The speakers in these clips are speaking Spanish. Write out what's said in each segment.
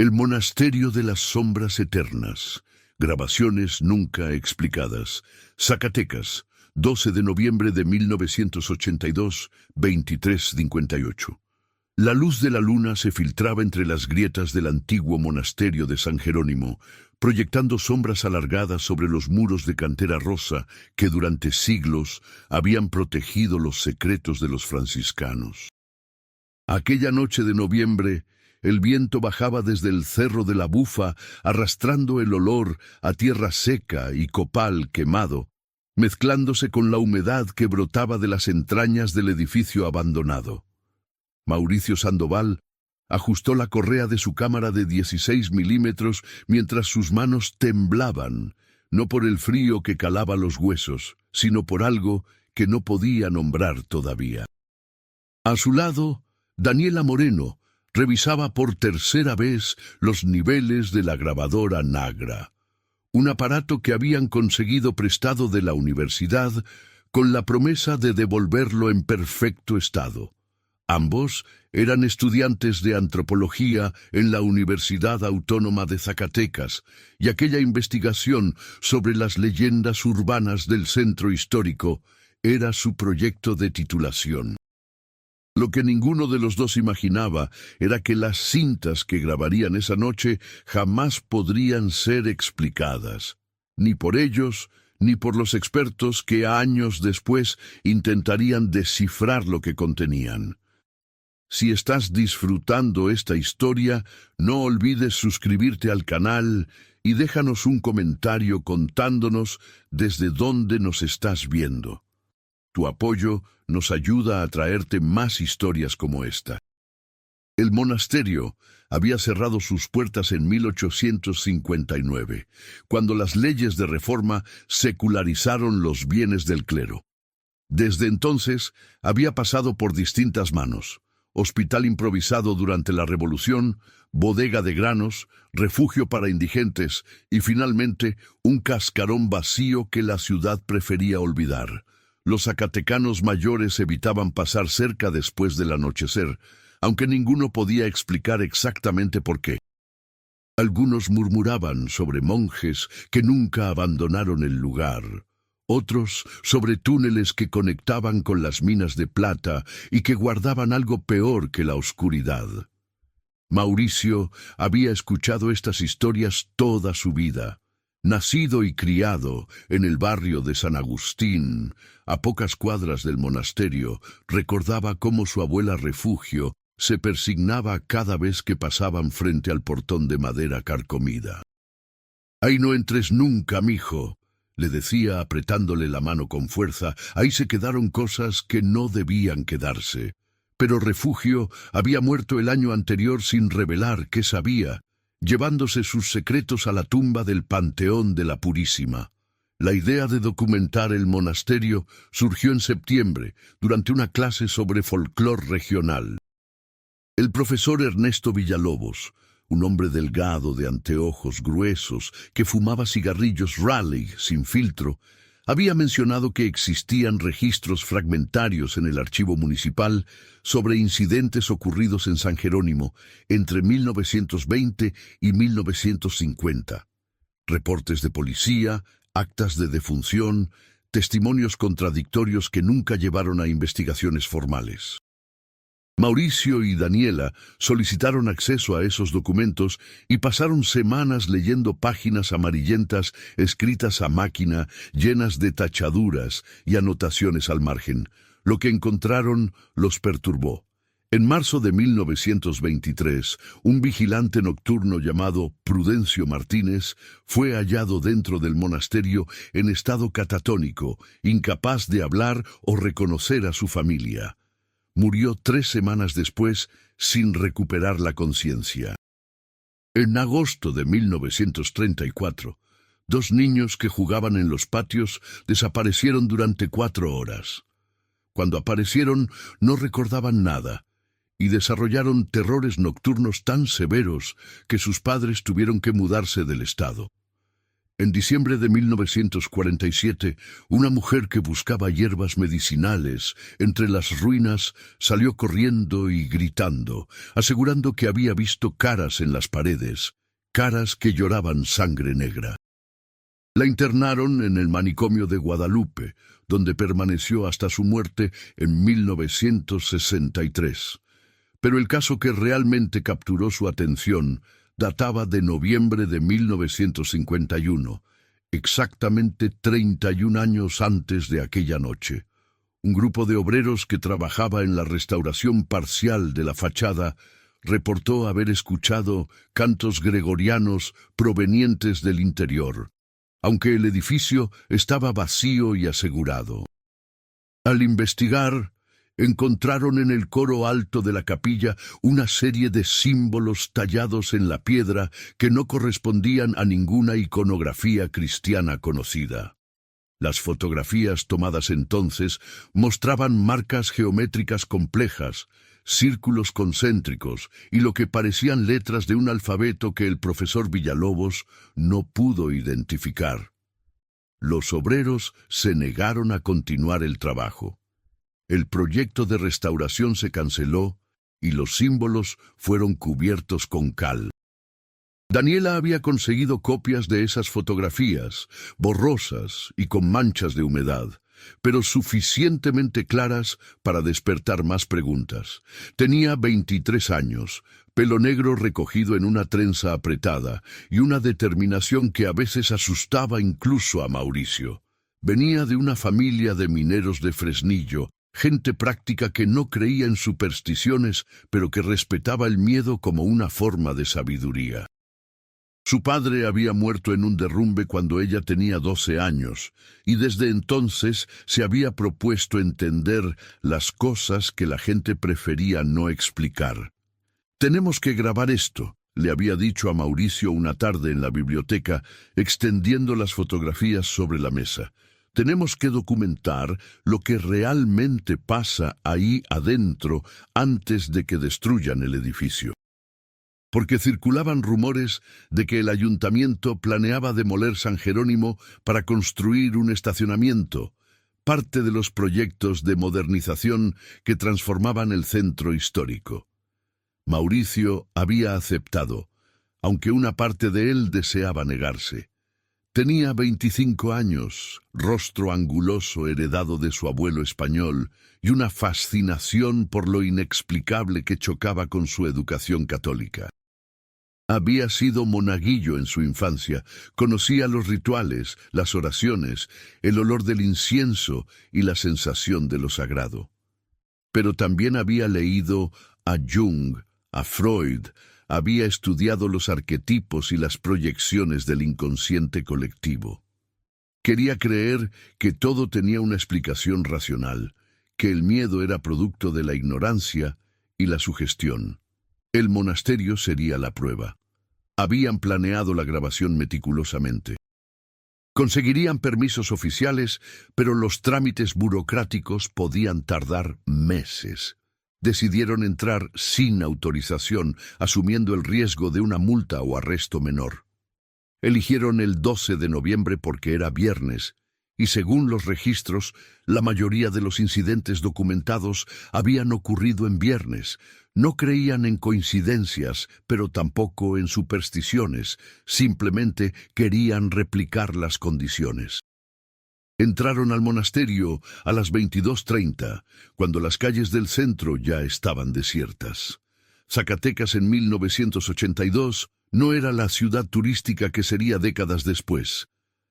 El monasterio de las sombras eternas. Grabaciones nunca explicadas. Zacatecas, 12 de noviembre de 1982, 23:58. La luz de la luna se filtraba entre las grietas del antiguo monasterio de San Jerónimo, proyectando sombras alargadas sobre los muros de cantera rosa que durante siglos habían protegido los secretos de los franciscanos. Aquella noche de noviembre, el viento bajaba desde el cerro de la Bufa, arrastrando el olor a tierra seca y copal quemado, mezclándose con la humedad que brotaba de las entrañas del edificio abandonado. Mauricio Sandoval ajustó la correa de su cámara de 16 milímetros mientras sus manos temblaban, no por el frío que calaba los huesos, sino por algo que no podía nombrar todavía. A su lado, Daniela Moreno revisaba por tercera vez los niveles de la grabadora Nagra, un aparato que habían conseguido prestado de la universidad con la promesa de devolverlo en perfecto estado. Ambos eran estudiantes de antropología en la Universidad Autónoma de Zacatecas, y aquella investigación sobre las leyendas urbanas del centro histórico era su proyecto de titulación. Lo que ninguno de los dos imaginaba era que las cintas que grabarían esa noche jamás podrían ser explicadas, ni por ellos, ni por los expertos que años después intentarían descifrar lo que contenían. Si estás disfrutando esta historia, no olvides suscribirte al canal y déjanos un comentario contándonos desde dónde nos estás viendo. Tu apoyo nos ayuda a traerte más historias como esta. El monasterio había cerrado sus puertas en 1859, cuando las leyes de reforma secularizaron los bienes del clero. Desde entonces había pasado por distintas manos: hospital improvisado durante la Revolución, bodega de granos, refugio para indigentes y finalmente un cascarón vacío que la ciudad prefería olvidar. Los zacatecanos mayores evitaban pasar cerca después del anochecer, aunque ninguno podía explicar exactamente por qué. Algunos murmuraban sobre monjes que nunca abandonaron el lugar, otros sobre túneles que conectaban con las minas de plata y que guardaban algo peor que la oscuridad. Mauricio había escuchado estas historias toda su vida. Nacido y criado en el barrio de San Agustín, a pocas cuadras del monasterio, recordaba cómo su abuela Refugio se persignaba cada vez que pasaban frente al portón de madera carcomida. «Ahí no entres nunca, mijo», le decía apretándole la mano con fuerza. Ahí se quedaron cosas que no debían quedarse. Pero Refugio había muerto el año anterior sin revelar qué sabía, llevándose sus secretos a la tumba del Panteón de la Purísima. La idea de documentar el monasterio surgió en septiembre, durante una clase sobre folclore regional. El profesor Ernesto Villalobos, un hombre delgado de anteojos gruesos que fumaba cigarrillos Raleigh sin filtro, había mencionado que existían registros fragmentarios en el archivo municipal sobre incidentes ocurridos en San Jerónimo entre 1920 y 1950. Reportes de policía, actas de defunción, testimonios contradictorios que nunca llevaron a investigaciones formales. Mauricio y Daniela solicitaron acceso a esos documentos y pasaron semanas leyendo páginas amarillentas escritas a máquina, llenas de tachaduras y anotaciones al margen. Lo que encontraron los perturbó. En marzo de 1923, un vigilante nocturno llamado Prudencio Martínez fue hallado dentro del monasterio en estado catatónico, incapaz de hablar o reconocer a su familia. Murió 3 semanas después sin recuperar la conciencia. En agosto de 1934, 2 niños que jugaban en los patios desaparecieron durante 4 horas. Cuando aparecieron, no recordaban nada y desarrollaron terrores nocturnos tan severos que sus padres tuvieron que mudarse del estado. En diciembre de 1947, una mujer que buscaba hierbas medicinales entre las ruinas salió corriendo y gritando, asegurando que había visto caras en las paredes, caras que lloraban sangre negra. La internaron en el manicomio de Guadalupe, donde permaneció hasta su muerte en 1963. Pero el caso que realmente capturó su atención databa de noviembre de 1951, exactamente 31 años antes de aquella noche. Un grupo de obreros que trabajaba en la restauración parcial de la fachada reportó haber escuchado cantos gregorianos provenientes del interior, aunque el edificio estaba vacío y asegurado. Al investigar, encontraron en el coro alto de la capilla una serie de símbolos tallados en la piedra que no correspondían a ninguna iconografía cristiana conocida. Las fotografías tomadas entonces mostraban marcas geométricas complejas, círculos concéntricos y lo que parecían letras de un alfabeto que el profesor Villalobos no pudo identificar. Los obreros se negaron a continuar el trabajo. El proyecto de restauración se canceló y los símbolos fueron cubiertos con cal. Daniela había conseguido copias de esas fotografías, borrosas y con manchas de humedad, pero suficientemente claras para despertar más preguntas. Tenía 23 años, pelo negro recogido en una trenza apretada y una determinación que a veces asustaba incluso a Mauricio. Venía de una familia de mineros de Fresnillo, gente práctica que no creía en supersticiones, pero que respetaba el miedo como una forma de sabiduría. Su padre había muerto en un derrumbe cuando ella tenía 12 años, y desde entonces se había propuesto entender las cosas que la gente prefería no explicar. «Tenemos que grabar esto», le había dicho a Mauricio una tarde en la biblioteca, extendiendo las fotografías sobre la mesa. «Tenemos que documentar lo que realmente pasa ahí adentro antes de que destruyan el edificio». Porque circulaban rumores de que el ayuntamiento planeaba demoler San Jerónimo para construir un estacionamiento, parte de los proyectos de modernización que transformaban el centro histórico. Mauricio había aceptado, aunque una parte de él deseaba negarse. Tenía 25 años, rostro anguloso heredado de su abuelo español y una fascinación por lo inexplicable que chocaba con su educación católica. Había sido monaguillo en su infancia, conocía los rituales, las oraciones, el olor del incienso y la sensación de lo sagrado. Pero también había leído a Jung, a Freud, había estudiado los arquetipos y las proyecciones del inconsciente colectivo. Quería creer que todo tenía una explicación racional, que el miedo era producto de la ignorancia y la sugestión. El monasterio sería la prueba. Habían planeado la grabación meticulosamente. Conseguirían permisos oficiales, pero los trámites burocráticos podían tardar meses. Decidieron entrar sin autorización, asumiendo el riesgo de una multa o arresto menor. Eligieron el 12 de noviembre porque era viernes, y según los registros, la mayoría de los incidentes documentados habían ocurrido en viernes. No creían en coincidencias, pero tampoco en supersticiones, simplemente querían replicar las condiciones. Entraron al monasterio a las 22:30, cuando las calles del centro ya estaban desiertas. Zacatecas en 1982 no era la ciudad turística que sería décadas después.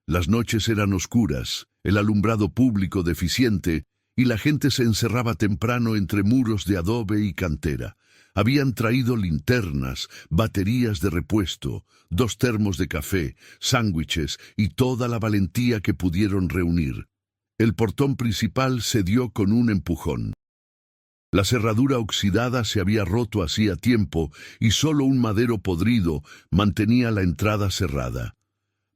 Las noches eran oscuras, el alumbrado público deficiente, y la gente se encerraba temprano entre muros de adobe y cantera. Habían traído linternas, baterías de repuesto, 2 termos de café, sándwiches y toda la valentía que pudieron reunir. El portón principal cedió con un empujón. La cerradura oxidada se había roto hacía tiempo y solo un madero podrido mantenía la entrada cerrada.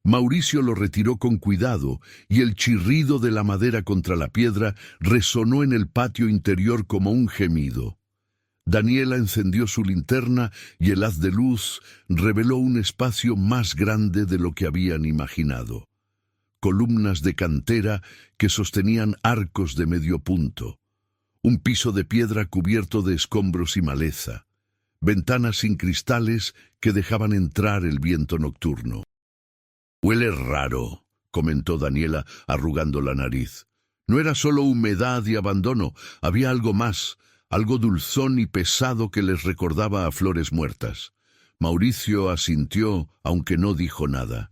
Mauricio lo retiró con cuidado y el chirrido de la madera contra la piedra resonó en el patio interior como un gemido. Daniela encendió su linterna y el haz de luz reveló un espacio más grande de lo que habían imaginado. Columnas de cantera que sostenían arcos de medio punto. Un piso de piedra cubierto de escombros y maleza. Ventanas sin cristales que dejaban entrar el viento nocturno. «Huele raro», comentó Daniela, arrugando la nariz. No era solo humedad y abandono, había algo más, algo dulzón y pesado que les recordaba a flores muertas. Mauricio asintió, aunque no dijo nada.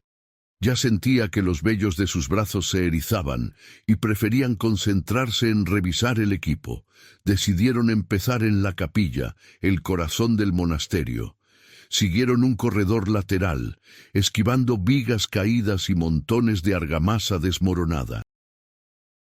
Ya sentía que los vellos de sus brazos se erizaban y preferían concentrarse en revisar el equipo. Decidieron empezar en la capilla, el corazón del monasterio. Siguieron un corredor lateral, esquivando vigas caídas y montones de argamasa desmoronada.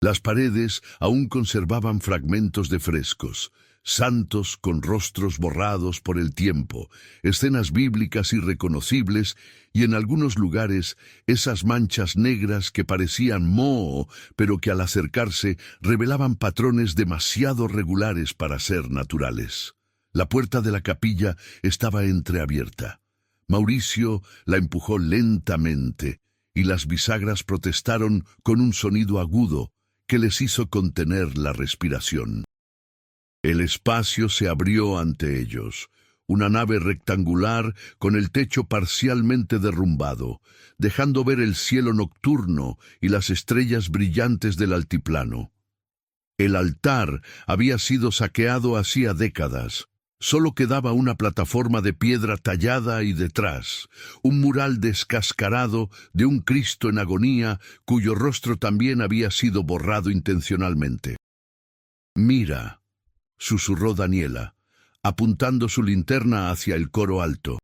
Las paredes aún conservaban fragmentos de frescos, santos con rostros borrados por el tiempo, escenas bíblicas irreconocibles y en algunos lugares esas manchas negras que parecían moho, pero que al acercarse revelaban patrones demasiado regulares para ser naturales. La puerta de la capilla estaba entreabierta. Mauricio la empujó lentamente y las bisagras protestaron con un sonido agudo que les hizo contener la respiración. El espacio se abrió ante ellos, una nave rectangular con el techo parcialmente derrumbado, dejando ver el cielo nocturno y las estrellas brillantes del altiplano. El altar había sido saqueado hacía décadas. Solo quedaba una plataforma de piedra tallada y detrás, un mural descascarado de un Cristo en agonía cuyo rostro también había sido borrado intencionalmente. «Mira», susurró Daniela, apuntando su linterna hacia el coro alto.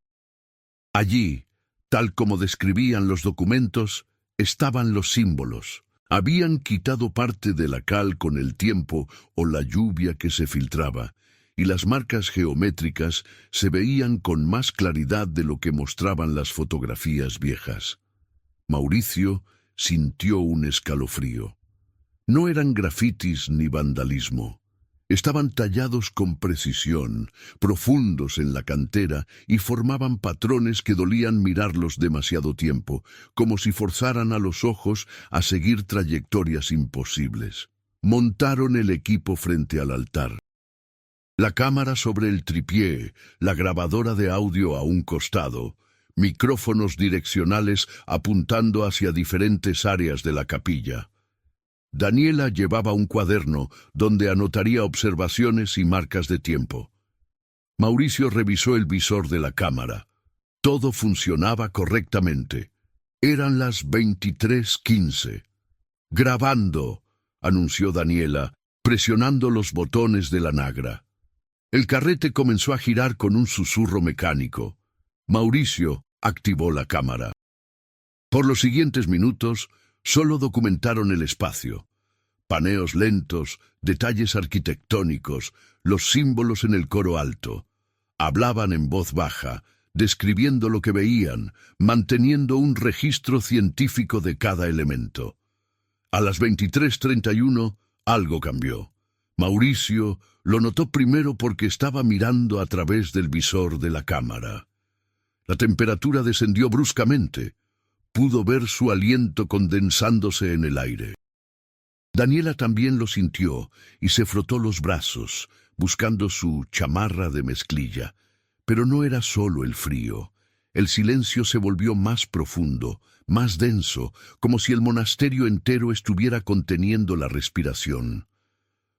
Allí, tal como describían los documentos, estaban los símbolos. Habían quitado parte de la cal con el tiempo o la lluvia que se filtraba, y las marcas geométricas se veían con más claridad de lo que mostraban las fotografías viejas. Mauricio sintió un escalofrío. No eran grafitis ni vandalismo. Estaban tallados con precisión, profundos en la cantera y formaban patrones que dolían mirarlos demasiado tiempo, como si forzaran a los ojos a seguir trayectorias imposibles. Montaron el equipo frente al altar. La cámara sobre el tripié, la grabadora de audio a un costado, micrófonos direccionales apuntando hacia diferentes áreas de la capilla. Daniela llevaba un cuaderno donde anotaría observaciones y marcas de tiempo. Mauricio revisó el visor de la cámara. Todo funcionaba correctamente. Eran las 23:15. «Grabando», anunció Daniela, presionando los botones de la nagra. El carrete comenzó a girar con un susurro mecánico. Mauricio activó la cámara. Por los siguientes minutos, solo documentaron el espacio. Paneos lentos, detalles arquitectónicos, los símbolos en el coro alto. Hablaban en voz baja, describiendo lo que veían, manteniendo un registro científico de cada elemento. A las 23:31, algo cambió. Mauricio lo notó primero porque estaba mirando a través del visor de la cámara. La temperatura descendió bruscamente. Pudo ver su aliento condensándose en el aire. Daniela también lo sintió y se frotó los brazos, buscando su chamarra de mezclilla. Pero no era solo el frío. El silencio se volvió más profundo, más denso, como si el monasterio entero estuviera conteniendo la respiración.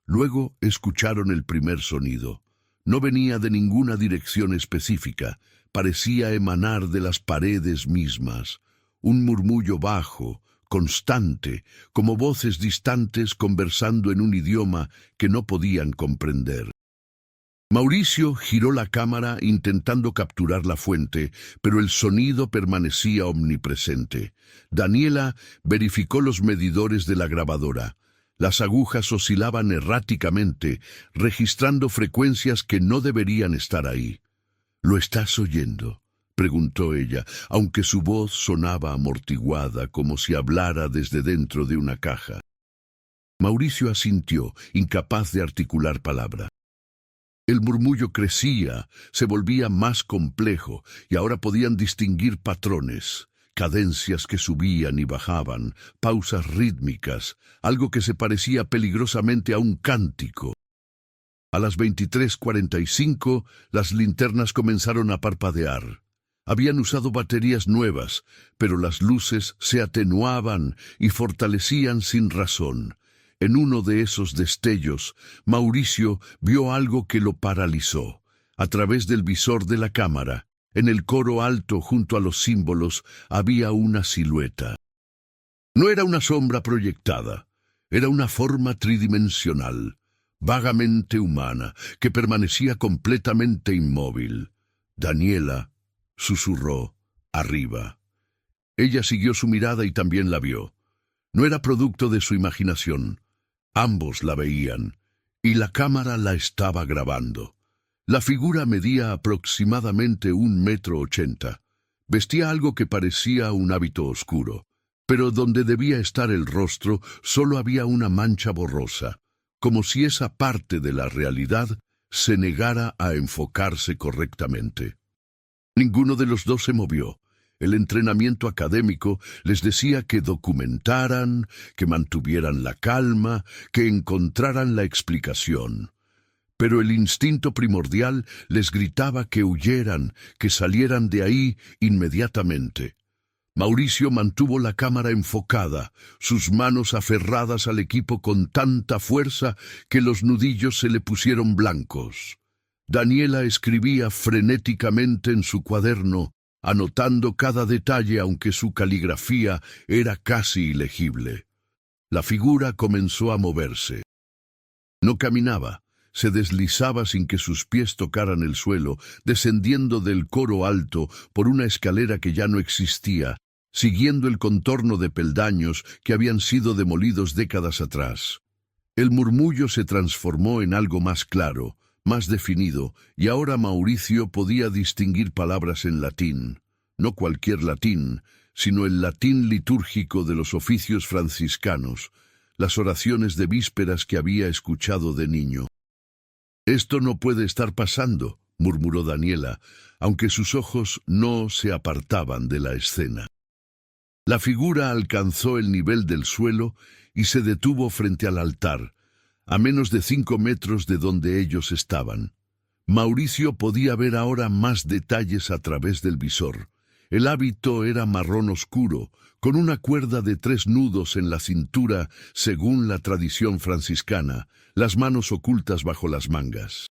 Luego escucharon el primer sonido. No venía de ninguna dirección específica, parecía emanar de las paredes mismas. Un murmullo bajo, constante, como voces distantes conversando en un idioma que no podían comprender. Mauricio giró la cámara intentando capturar la fuente, pero el sonido permanecía omnipresente. Daniela verificó los medidores de la grabadora. Las agujas oscilaban erráticamente, registrando frecuencias que no deberían estar ahí. «¿Lo estás oyendo?», preguntó ella, aunque su voz sonaba amortiguada, como si hablara desde dentro de una caja. Mauricio asintió, incapaz de articular palabra. El murmullo crecía, se volvía más complejo, y ahora podían distinguir patrones, cadencias que subían y bajaban, pausas rítmicas, algo que se parecía peligrosamente a un cántico. A las 23:45, las linternas comenzaron a parpadear. Habían usado baterías nuevas, pero las luces se atenuaban y fortalecían sin razón. En uno de esos destellos, Mauricio vio algo que lo paralizó. A través del visor de la cámara, en el coro alto junto a los símbolos, había una silueta. No era una sombra proyectada, era una forma tridimensional, vagamente humana, que permanecía completamente inmóvil. Daniela susurró, arriba. Ella siguió su mirada y también la vio. No era producto de su imaginación. Ambos la veían, y la cámara la estaba grabando. La figura medía aproximadamente 1,80 m. Vestía algo que parecía un hábito oscuro, pero donde debía estar el rostro solo había una mancha borrosa, como si esa parte de la realidad se negara a enfocarse correctamente. Ninguno de los dos se movió. El entrenamiento académico les decía que documentaran, que mantuvieran la calma, que encontraran la explicación. Pero el instinto primordial les gritaba que huyeran, que salieran de ahí inmediatamente. Mauricio mantuvo la cámara enfocada, sus manos aferradas al equipo con tanta fuerza que los nudillos se le pusieron blancos. Daniela escribía frenéticamente en su cuaderno, anotando cada detalle aunque su caligrafía era casi ilegible. La figura comenzó a moverse. No caminaba, se deslizaba sin que sus pies tocaran el suelo, descendiendo del coro alto por una escalera que ya no existía, siguiendo el contorno de peldaños que habían sido demolidos décadas atrás. El murmullo se transformó en algo más claro, más definido, y ahora Mauricio podía distinguir palabras en latín, no cualquier latín, sino el latín litúrgico de los oficios franciscanos, las oraciones de vísperas que había escuchado de niño. «Esto no puede estar pasando», murmuró Daniela, aunque sus ojos no se apartaban de la escena. La figura alcanzó el nivel del suelo y se detuvo frente al altar, a menos de 5 metros de donde ellos estaban. Mauricio podía ver ahora más detalles a través del visor. El hábito era marrón oscuro, con una cuerda de 3 nudos en la cintura, según la tradición franciscana, las manos ocultas bajo las mangas.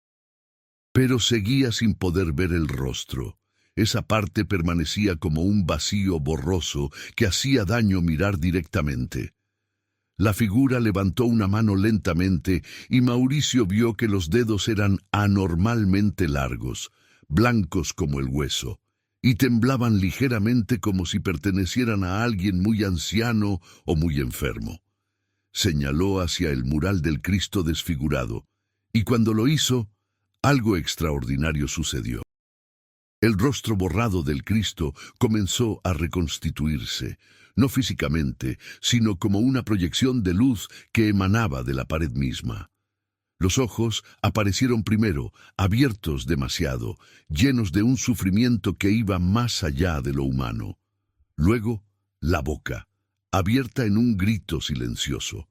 Pero seguía sin poder ver el rostro. Esa parte permanecía como un vacío borroso que hacía daño mirar directamente. La figura levantó una mano lentamente y Mauricio vio que los dedos eran anormalmente largos, blancos como el hueso, y temblaban ligeramente como si pertenecieran a alguien muy anciano o muy enfermo. Señaló hacia el mural del Cristo desfigurado, y cuando lo hizo, algo extraordinario sucedió. El rostro borrado del Cristo comenzó a reconstituirse, no físicamente, sino como una proyección de luz que emanaba de la pared misma. Los ojos aparecieron primero, abiertos demasiado, llenos de un sufrimiento que iba más allá de lo humano. Luego, la boca, abierta en un grito silencioso.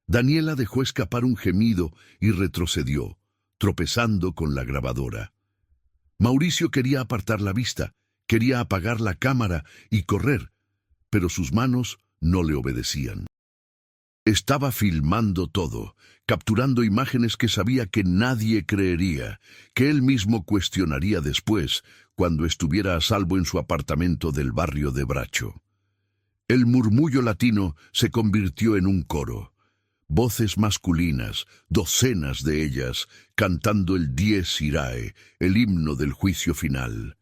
Daniela dejó escapar un gemido y retrocedió, tropezando con la grabadora. Mauricio quería apartar la vista, quería apagar la cámara y correr, pero sus manos no le obedecían. Estaba filmando todo, capturando imágenes que sabía que nadie creería, que él mismo cuestionaría después, cuando estuviera a salvo en su apartamento del barrio de Bracho. El murmullo latino se convirtió en un coro. Voces masculinas, docenas de ellas, cantando el Dies Irae, el himno del juicio final.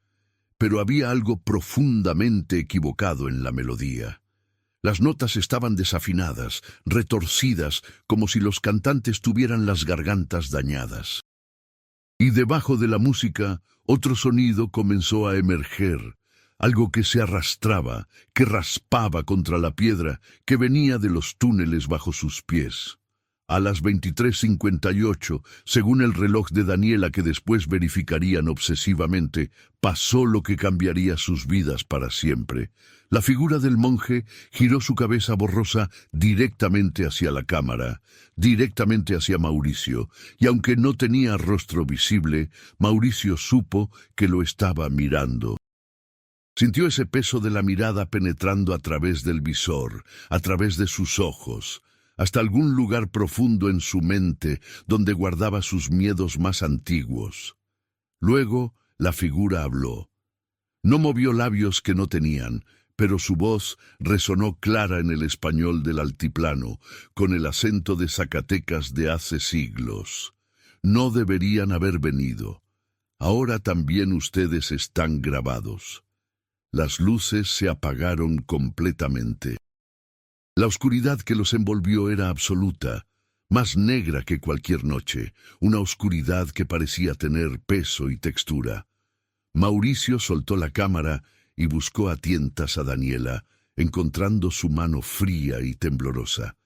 Pero había algo profundamente equivocado en la melodía. Las notas estaban desafinadas, retorcidas, como si los cantantes tuvieran las gargantas dañadas. Y debajo de la música, otro sonido comenzó a emerger, algo que se arrastraba, que raspaba contra la piedra, que venía de los túneles bajo sus pies. A las 23:58, según el reloj de Daniela que después verificarían obsesivamente, pasó lo que cambiaría sus vidas para siempre. La figura del monje giró su cabeza borrosa directamente hacia la cámara, directamente hacia Mauricio, y aunque no tenía rostro visible, Mauricio supo que lo estaba mirando. Sintió ese peso de la mirada penetrando a través del visor, a través de sus ojos, hasta algún lugar profundo en su mente donde guardaba sus miedos más antiguos. Luego la figura habló. No movió labios que no tenían, pero su voz resonó clara en el español del altiplano, con el acento de Zacatecas de hace siglos. No deberían haber venido. Ahora también ustedes están grabados. Las luces se apagaron completamente. La oscuridad que los envolvió era absoluta, más negra que cualquier noche, una oscuridad que parecía tener peso y textura. Mauricio soltó la cámara y buscó a tientas a Daniela, encontrando su mano fría y temblorosa.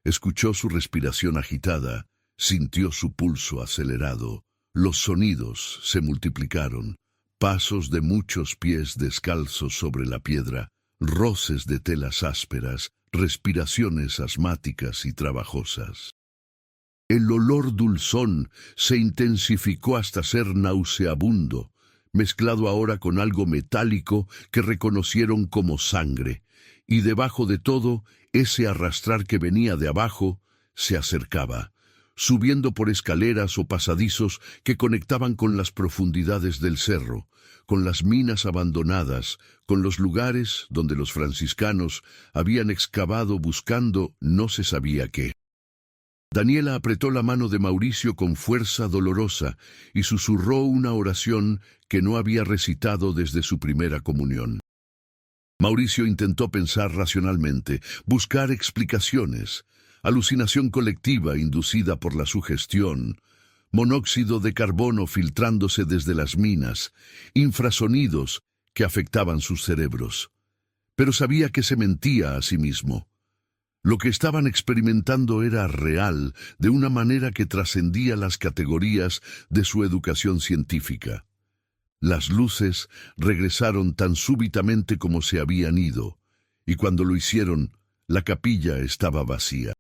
Escuchó su respiración agitada, sintió su pulso acelerado. Los sonidos se multiplicaron, pasos de muchos pies descalzos sobre la piedra, roces de telas ásperas, respiraciones asmáticas y trabajosas. El olor dulzón se intensificó hasta ser nauseabundo, mezclado ahora con algo metálico que reconocieron como sangre, y debajo de todo, ese arrastrar que venía de abajo se acercaba, subiendo por escaleras o pasadizos que conectaban con las profundidades del cerro, con las minas abandonadas, con los lugares donde los franciscanos habían excavado buscando no se sabía qué. Daniela apretó la mano de Mauricio con fuerza dolorosa y susurró una oración que no había recitado desde su primera comunión. Mauricio intentó pensar racionalmente, buscar explicaciones. Alucinación colectiva inducida por la sugestión, monóxido de carbono filtrándose desde las minas, infrasonidos que afectaban sus cerebros. Pero sabía que se mentía a sí mismo. Lo que estaban experimentando era real, de una manera que trascendía las categorías de su educación científica. Las luces regresaron tan súbitamente como se habían ido, y cuando lo hicieron, la capilla estaba vacía.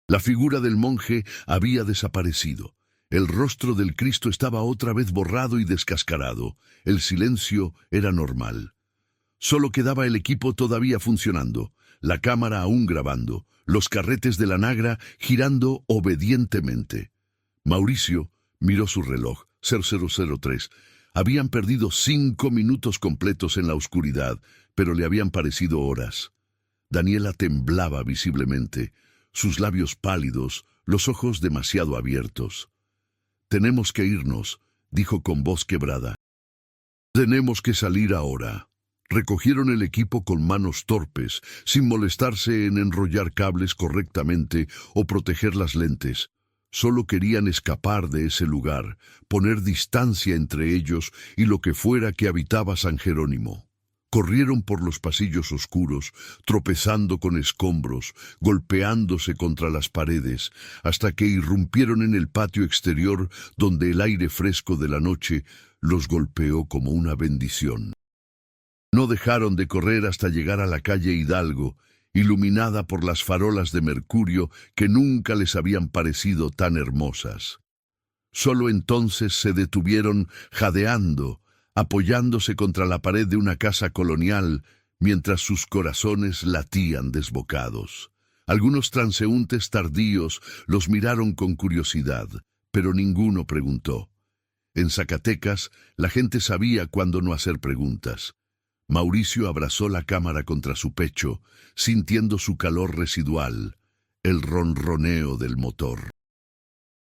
La figura del monje había desaparecido. El rostro del Cristo estaba otra vez borrado y descascarado. El silencio era normal. Solo quedaba el equipo todavía funcionando, la cámara aún grabando, los carretes de la Nagra girando obedientemente. Mauricio miró su reloj, 0003. Habían perdido 5 minutos completos en la oscuridad, pero le habían parecido horas. Daniela temblaba visiblemente, sus labios pálidos, los ojos demasiado abiertos. «Tenemos que irnos», dijo con voz quebrada. «Tenemos que salir ahora». Recogieron el equipo con manos torpes, sin molestarse en enrollar cables correctamente o proteger las lentes. Solo querían escapar de ese lugar, poner distancia entre ellos y lo que fuera que habitaba San Jerónimo. Corrieron por los pasillos oscuros, tropezando con escombros, golpeándose contra las paredes, hasta que irrumpieron en el patio exterior donde el aire fresco de la noche los golpeó como una bendición. No dejaron de correr hasta llegar a la calle Hidalgo, iluminada por las farolas de mercurio que nunca les habían parecido tan hermosas. Solo entonces se detuvieron jadeando, apoyándose contra la pared de una casa colonial, mientras sus corazones latían desbocados. Algunos transeúntes tardíos los miraron con curiosidad, pero ninguno preguntó. En Zacatecas, la gente sabía cuándo no hacer preguntas. Mauricio abrazó la cámara contra su pecho, sintiendo su calor residual, el ronroneo del motor.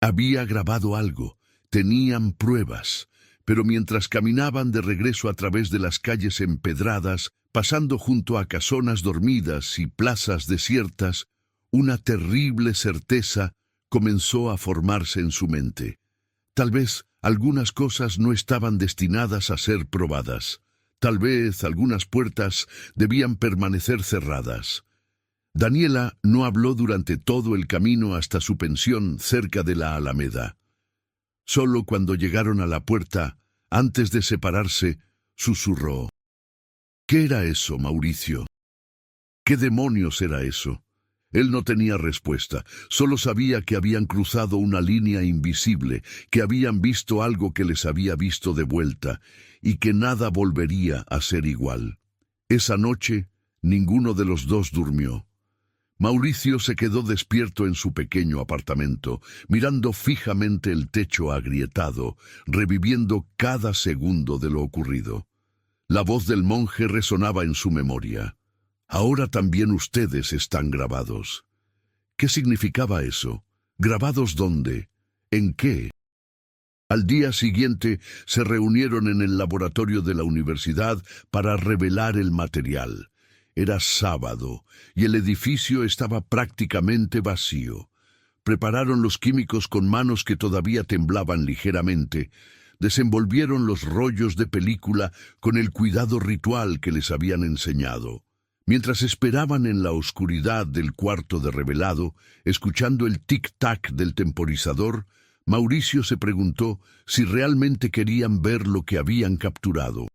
Había grabado algo, tenían pruebas, pero mientras caminaban de regreso a través de las calles empedradas, pasando junto a casonas dormidas y plazas desiertas, una terrible certeza comenzó a formarse en su mente. Tal vez algunas cosas no estaban destinadas a ser probadas. Tal vez algunas puertas debían permanecer cerradas. Daniela no habló durante todo el camino hasta su pensión cerca de la Alameda. Solo cuando llegaron a la puerta, antes de separarse, susurró: «¿Qué era eso, Mauricio? ¿Qué demonios era eso?». Él no tenía respuesta, solo sabía que habían cruzado una línea invisible, que habían visto algo que les había visto de vuelta, y que nada volvería a ser igual. Esa noche, ninguno de los dos durmió. Mauricio se quedó despierto en su pequeño apartamento, mirando fijamente el techo agrietado, reviviendo cada segundo de lo ocurrido. La voz del monje resonaba en su memoria. «Ahora también ustedes están grabados». ¿Qué significaba eso? ¿Grabados dónde? ¿En qué? Al día siguiente se reunieron en el laboratorio de la universidad para revelar el material. Era sábado y el edificio estaba prácticamente vacío. Prepararon los químicos con manos que todavía temblaban ligeramente. Desenvolvieron los rollos de película con el cuidado ritual que les habían enseñado. Mientras esperaban en la oscuridad del cuarto de revelado, escuchando el tic-tac del temporizador, Mauricio se preguntó si realmente querían ver lo que habían capturado.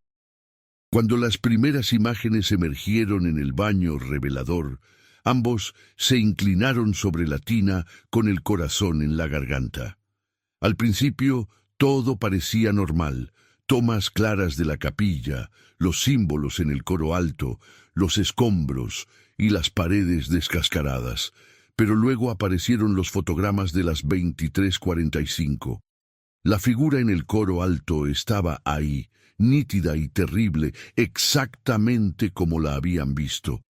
Cuando las primeras imágenes emergieron en el baño revelador, ambos se inclinaron sobre la tina con el corazón en la garganta. Al principio, todo parecía normal: tomas claras de la capilla, los símbolos en el coro alto, los escombros y las paredes descascaradas. Pero luego aparecieron los fotogramas de las 23:45. La figura en el coro alto estaba ahí, nítida y terrible, exactamente como la habían visto.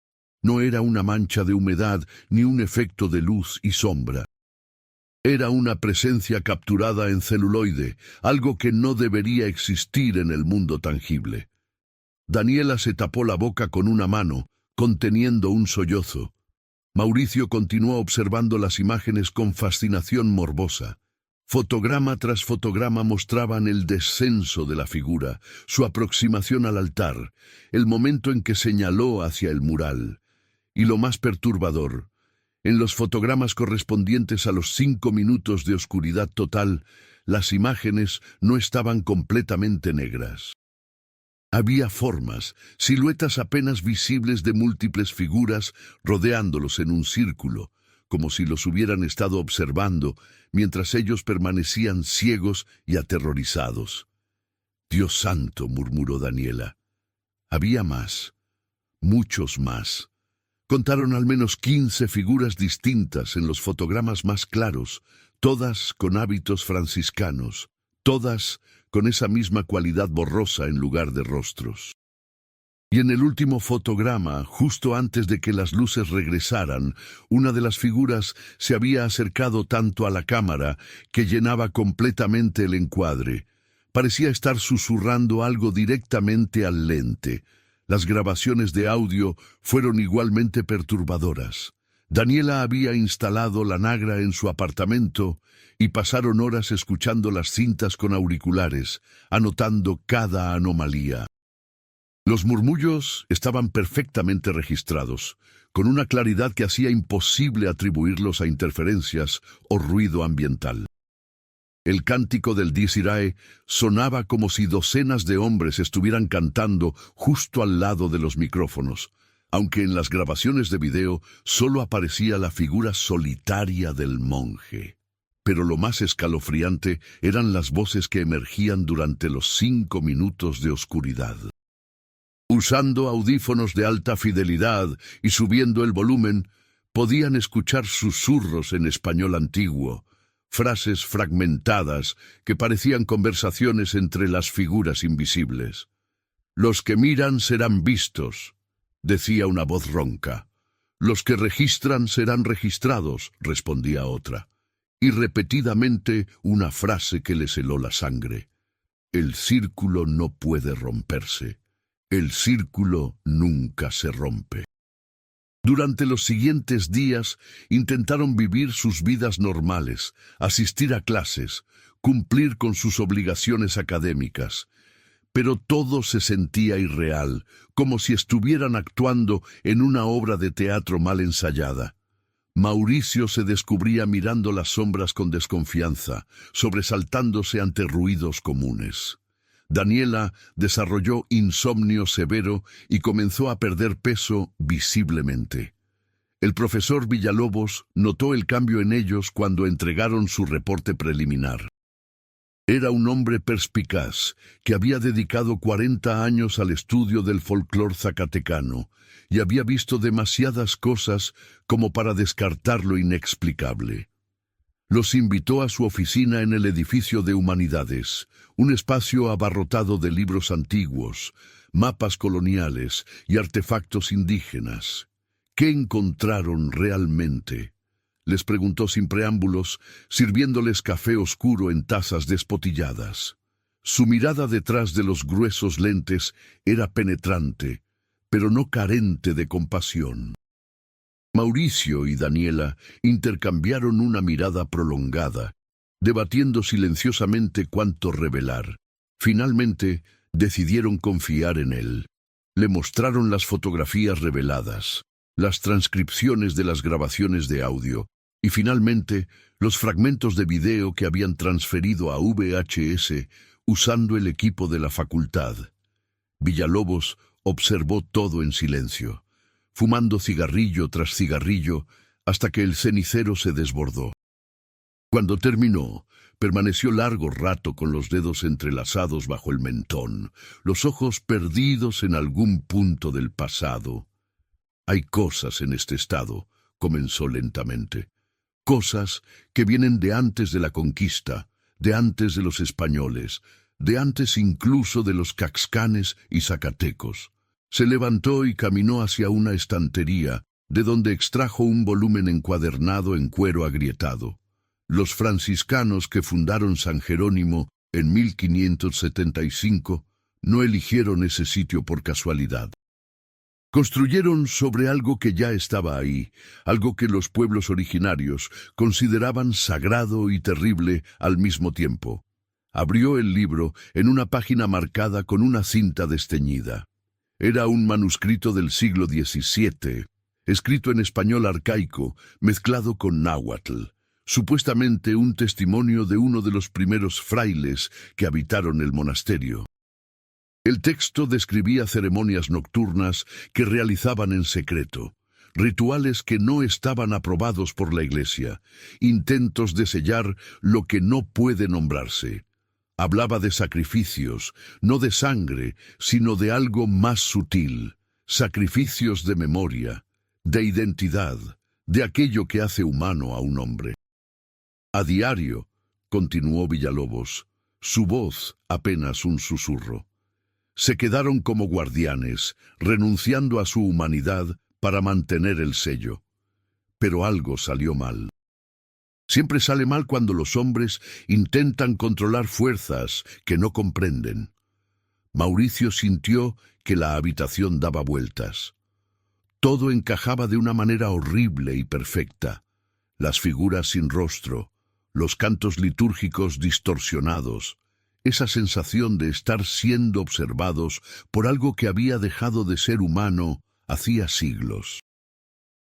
No era una mancha de humedad ni un efecto de luz y sombra. Era una presencia capturada en celuloide, algo que no debería existir en el mundo tangible. Daniela se tapó la boca con una mano, conteniendo un sollozo. Mauricio continuó observando las imágenes con fascinación morbosa. Fotograma tras fotograma mostraban el descenso de la figura, su aproximación al altar, el momento en que señaló hacia el mural. Y lo más perturbador, en los fotogramas correspondientes a los 5 minutos de oscuridad total, las imágenes no estaban completamente negras. Había formas, siluetas apenas visibles de múltiples figuras rodeándolos en un círculo, como si los hubieran estado observando, mientras ellos permanecían ciegos y aterrorizados. «Dios santo», murmuró Daniela. Había más, muchos más. Contaron al menos 15 figuras distintas en los fotogramas más claros, todas con hábitos franciscanos, todas con esa misma cualidad borrosa en lugar de rostros. Y en el último fotograma, justo antes de que las luces regresaran, una de las figuras se había acercado tanto a la cámara que llenaba completamente el encuadre. Parecía estar susurrando algo directamente al lente. Las grabaciones de audio fueron igualmente perturbadoras. Daniela había instalado la Nagra en su apartamento y pasaron horas escuchando las cintas con auriculares, anotando cada anomalía. Los murmullos estaban perfectamente registrados, con una claridad que hacía imposible atribuirlos a interferencias o ruido ambiental. El cántico del Dies Irae sonaba como si docenas de hombres estuvieran cantando justo al lado de los micrófonos, aunque en las grabaciones de video solo aparecía la figura solitaria del monje. Pero lo más escalofriante eran las voces que emergían durante los 5 minutos de oscuridad. Usando audífonos de alta fidelidad y subiendo el volumen, podían escuchar susurros en español antiguo, frases fragmentadas que parecían conversaciones entre las figuras invisibles. «Los que miran serán vistos», decía una voz ronca. «Los que registran serán registrados», respondía otra. Y repetidamente una frase que les heló la sangre. «El círculo no puede romperse. El círculo nunca se rompe». Durante los siguientes días intentaron vivir sus vidas normales, asistir a clases, cumplir con sus obligaciones académicas. pero todo se sentía irreal, como si estuvieran actuando en una obra de teatro mal ensayada. Mauricio se descubría mirando las sombras con desconfianza, sobresaltándose ante ruidos comunes. Daniela desarrolló insomnio severo y comenzó a perder peso visiblemente. El profesor Villalobos notó el cambio en ellos cuando entregaron su reporte preliminar. Era un hombre perspicaz, que había dedicado 40 años al estudio del folclore zacatecano y había visto demasiadas cosas como para descartar lo inexplicable. Los invitó a su oficina en el edificio de Humanidades, un espacio abarrotado de libros antiguos, mapas coloniales y artefactos indígenas. ¿Qué encontraron realmente?, les preguntó sin preámbulos, sirviéndoles café oscuro en tazas despotilladas. Su mirada detrás de los gruesos lentes era penetrante, pero no carente de compasión. Mauricio y Daniela intercambiaron una mirada prolongada, debatiendo silenciosamente cuánto revelar. Finalmente, decidieron confiar en él. Le mostraron las fotografías reveladas, las transcripciones de las grabaciones de audio, y finalmente, los fragmentos de video que habían transferido a VHS usando el equipo de la facultad. Villalobos observó todo en silencio, fumando cigarrillo tras cigarrillo hasta que el cenicero se desbordó. Cuando terminó, permaneció largo rato con los dedos entrelazados bajo el mentón, los ojos perdidos en algún punto del pasado. Hay cosas en este estado, comenzó lentamente. Cosas que vienen de antes de la conquista, de antes de los españoles, de antes incluso de los caxcanes y zacatecos. Se levantó y caminó hacia una estantería, de donde extrajo un volumen encuadernado en cuero agrietado. Los franciscanos que fundaron San Jerónimo en 1575 no eligieron ese sitio por casualidad. Construyeron sobre algo que ya estaba ahí, algo que los pueblos originarios consideraban sagrado y terrible al mismo tiempo. Abrió el libro en una página marcada con una cinta desteñida. Era un manuscrito del siglo XVII, escrito en español arcaico, mezclado con náhuatl, supuestamente un testimonio de uno de los primeros frailes que habitaron el monasterio. El texto describía ceremonias nocturnas que realizaban en secreto, rituales que no estaban aprobados por la Iglesia, intentos de sellar lo que no puede nombrarse. Hablaba de sacrificios, no de sangre, sino de algo más sutil, sacrificios de memoria, de identidad, de aquello que hace humano a un hombre. A diario, continuó Villalobos, su voz apenas un susurro. Se quedaron como guardianes, renunciando a su humanidad para mantener el sello. Pero algo salió mal. Siempre sale mal cuando los hombres intentan controlar fuerzas que no comprenden. Mauricio sintió que la habitación daba vueltas. Todo encajaba de una manera horrible y perfecta. Las figuras sin rostro, los cantos litúrgicos distorsionados, esa sensación de estar siendo observados por algo que había dejado de ser humano hacía siglos.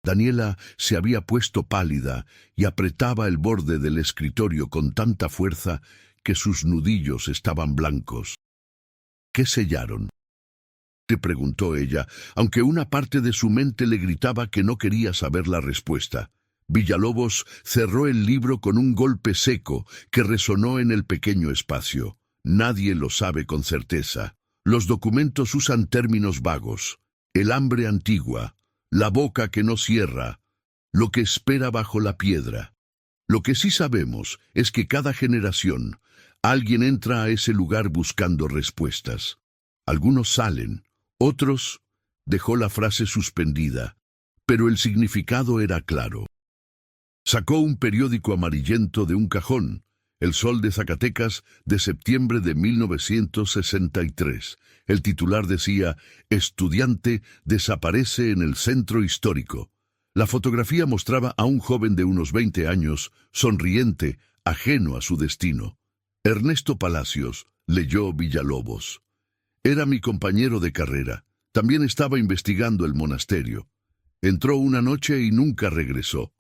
Daniela se había puesto pálida y apretaba el borde del escritorio con tanta fuerza que sus nudillos estaban blancos. ¿Qué sellaron?, le preguntó ella, aunque una parte de su mente le gritaba que no quería saber la respuesta. Villalobos cerró el libro con un golpe seco que resonó en el pequeño espacio. Nadie lo sabe con certeza. Los documentos usan términos vagos. El hambre antigua, la boca que no cierra, lo que espera bajo la piedra. Lo que sí sabemos es que cada generación, alguien entra a ese lugar buscando respuestas. Algunos salen, otros dejó la frase suspendida, pero el significado era claro. Sacó un periódico amarillento de un cajón, El Sol de Zacatecas, de septiembre de 1963. El titular decía: «Estudiante desaparece en el centro histórico». La fotografía mostraba a un joven de unos 20 años, sonriente, ajeno a su destino. Ernesto Palacios, leyó Villalobos. Era mi compañero de carrera. También estaba investigando el monasterio. Entró una noche y nunca regresó.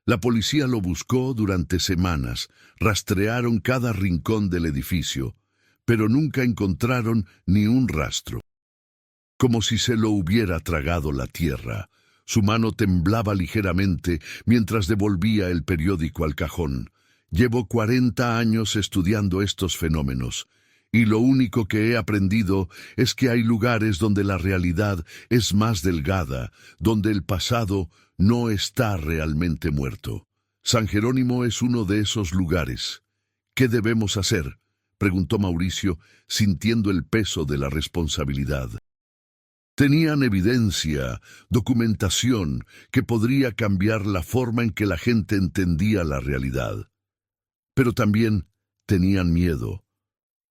La policía lo buscó durante semanas, rastrearon cada rincón del edificio, pero nunca encontraron ni un rastro. Como si se lo hubiera tragado la tierra. Su mano temblaba ligeramente mientras devolvía el periódico al cajón. Llevo 40 años estudiando estos fenómenos, y lo único que he aprendido es que hay lugares donde la realidad es más delgada, donde el pasado no está realmente muerto. San Jerónimo es uno de esos lugares. ¿Qué debemos hacer?, preguntó Mauricio, sintiendo el peso de la responsabilidad. Tenían evidencia, documentación, que podría cambiar la forma en que la gente entendía la realidad. Pero también tenían miedo.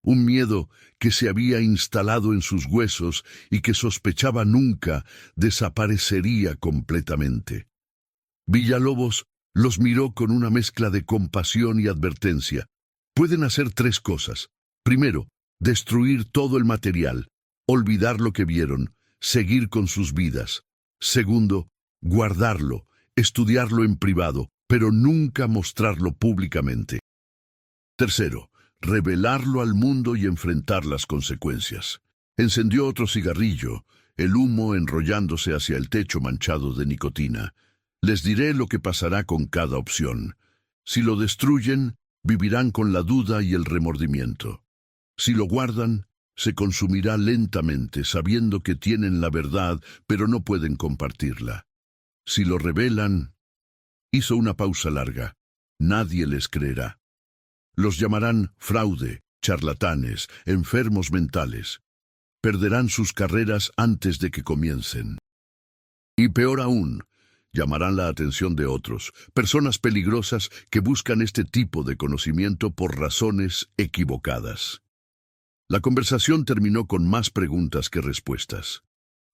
Un miedo que se había instalado en sus huesos y que sospechaba nunca desaparecería completamente. Villalobos los miró con una mezcla de compasión y advertencia. Pueden hacer 3 cosas. Primero, destruir todo el material, olvidar lo que vieron, seguir con sus vidas. Segundo, guardarlo, estudiarlo en privado, pero nunca mostrarlo públicamente. Tercero, revelarlo al mundo y enfrentar las consecuencias. Encendió otro cigarrillo, el humo enrollándose hacia el techo manchado de nicotina. Les diré lo que pasará con cada opción. Si lo destruyen, vivirán con la duda y el remordimiento. Si lo guardan, se consumirá lentamente, sabiendo que tienen la verdad, pero no pueden compartirla. Si lo revelan... Hizo una pausa larga. Nadie les creerá. Los llamarán fraude, charlatanes, enfermos mentales. Perderán sus carreras antes de que comiencen. Y peor aún, llamarán la atención de otros, personas peligrosas que buscan este tipo de conocimiento por razones equivocadas. La conversación terminó con más preguntas que respuestas.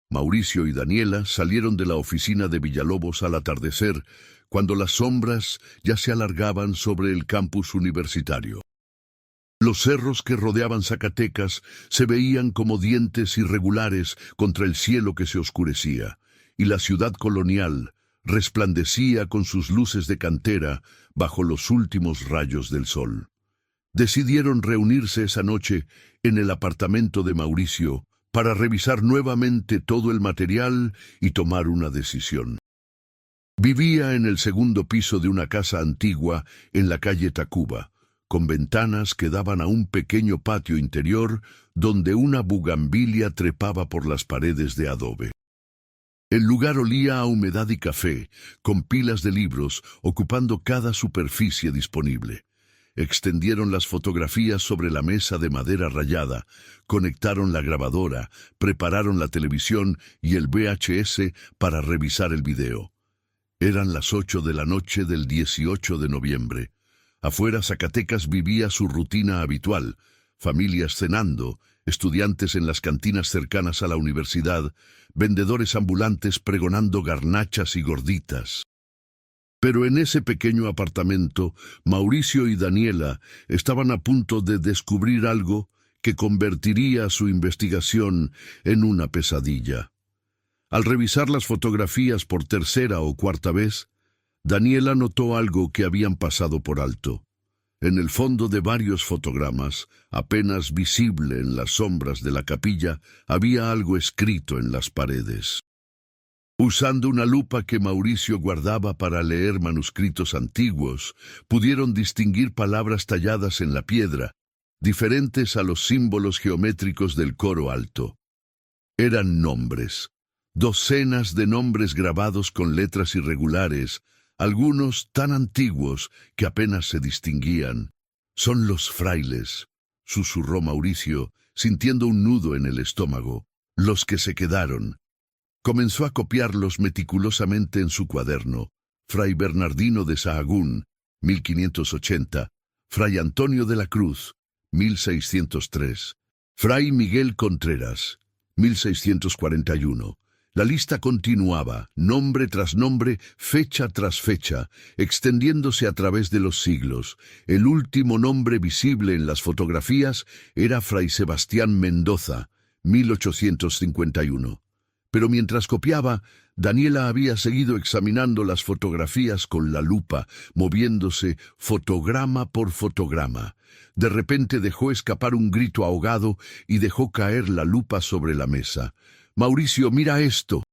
Mauricio y Daniela salieron de la oficina de Villalobos al atardecer, cuando las sombras ya se alargaban sobre el campus universitario. Los cerros que rodeaban Zacatecas se veían como dientes irregulares contra el cielo que se oscurecía, y la ciudad colonial resplandecía con sus luces de cantera bajo los últimos rayos del sol. Decidieron reunirse esa noche en el apartamento de Mauricio para revisar nuevamente todo el material y tomar una decisión. Vivía en el segundo piso de una casa antigua en la calle Tacuba, con ventanas que daban a un pequeño patio interior donde una bugambilia trepaba por las paredes de adobe. El lugar olía a humedad y café, con pilas de libros ocupando cada superficie disponible. Extendieron las fotografías sobre la mesa de madera rayada, conectaron la grabadora, prepararon la televisión y el VHS para revisar el video. Eran las 8 de la noche del 18 de noviembre. Afuera Zacatecas vivía su rutina habitual, familias cenando, estudiantes en las cantinas cercanas a la universidad, vendedores ambulantes pregonando garnachas y gorditas. Pero en ese pequeño apartamento, Mauricio y Daniela estaban a punto de descubrir algo que convertiría su investigación en una pesadilla. Al revisar las fotografías por tercera o cuarta vez, Daniela notó algo que habían pasado por alto. En el fondo de varios fotogramas, apenas visible en las sombras de la capilla, había algo escrito en las paredes. Usando una lupa que Mauricio guardaba para leer manuscritos antiguos, pudieron distinguir palabras talladas en la piedra, diferentes a los símbolos geométricos del coro alto. Eran nombres, docenas de nombres grabados con letras irregulares, algunos tan antiguos que apenas se distinguían. «Son los frailes», susurró Mauricio, sintiendo un nudo en el estómago, «los que se quedaron». Comenzó a copiarlos meticulosamente en su cuaderno. Fray Bernardino de Sahagún, 1580, Fray Antonio de la Cruz, 1603, Fray Miguel Contreras, 1641. La lista continuaba, nombre tras nombre, fecha tras fecha, extendiéndose a través de los siglos. El último nombre visible en las fotografías era Fray Sebastián Mendoza, 1851. Pero mientras copiaba, Daniela había seguido examinando las fotografías con la lupa, moviéndose fotograma por fotograma. De repente dejó escapar un grito ahogado y dejó caer la lupa sobre la mesa. «Mauricio, mira esto».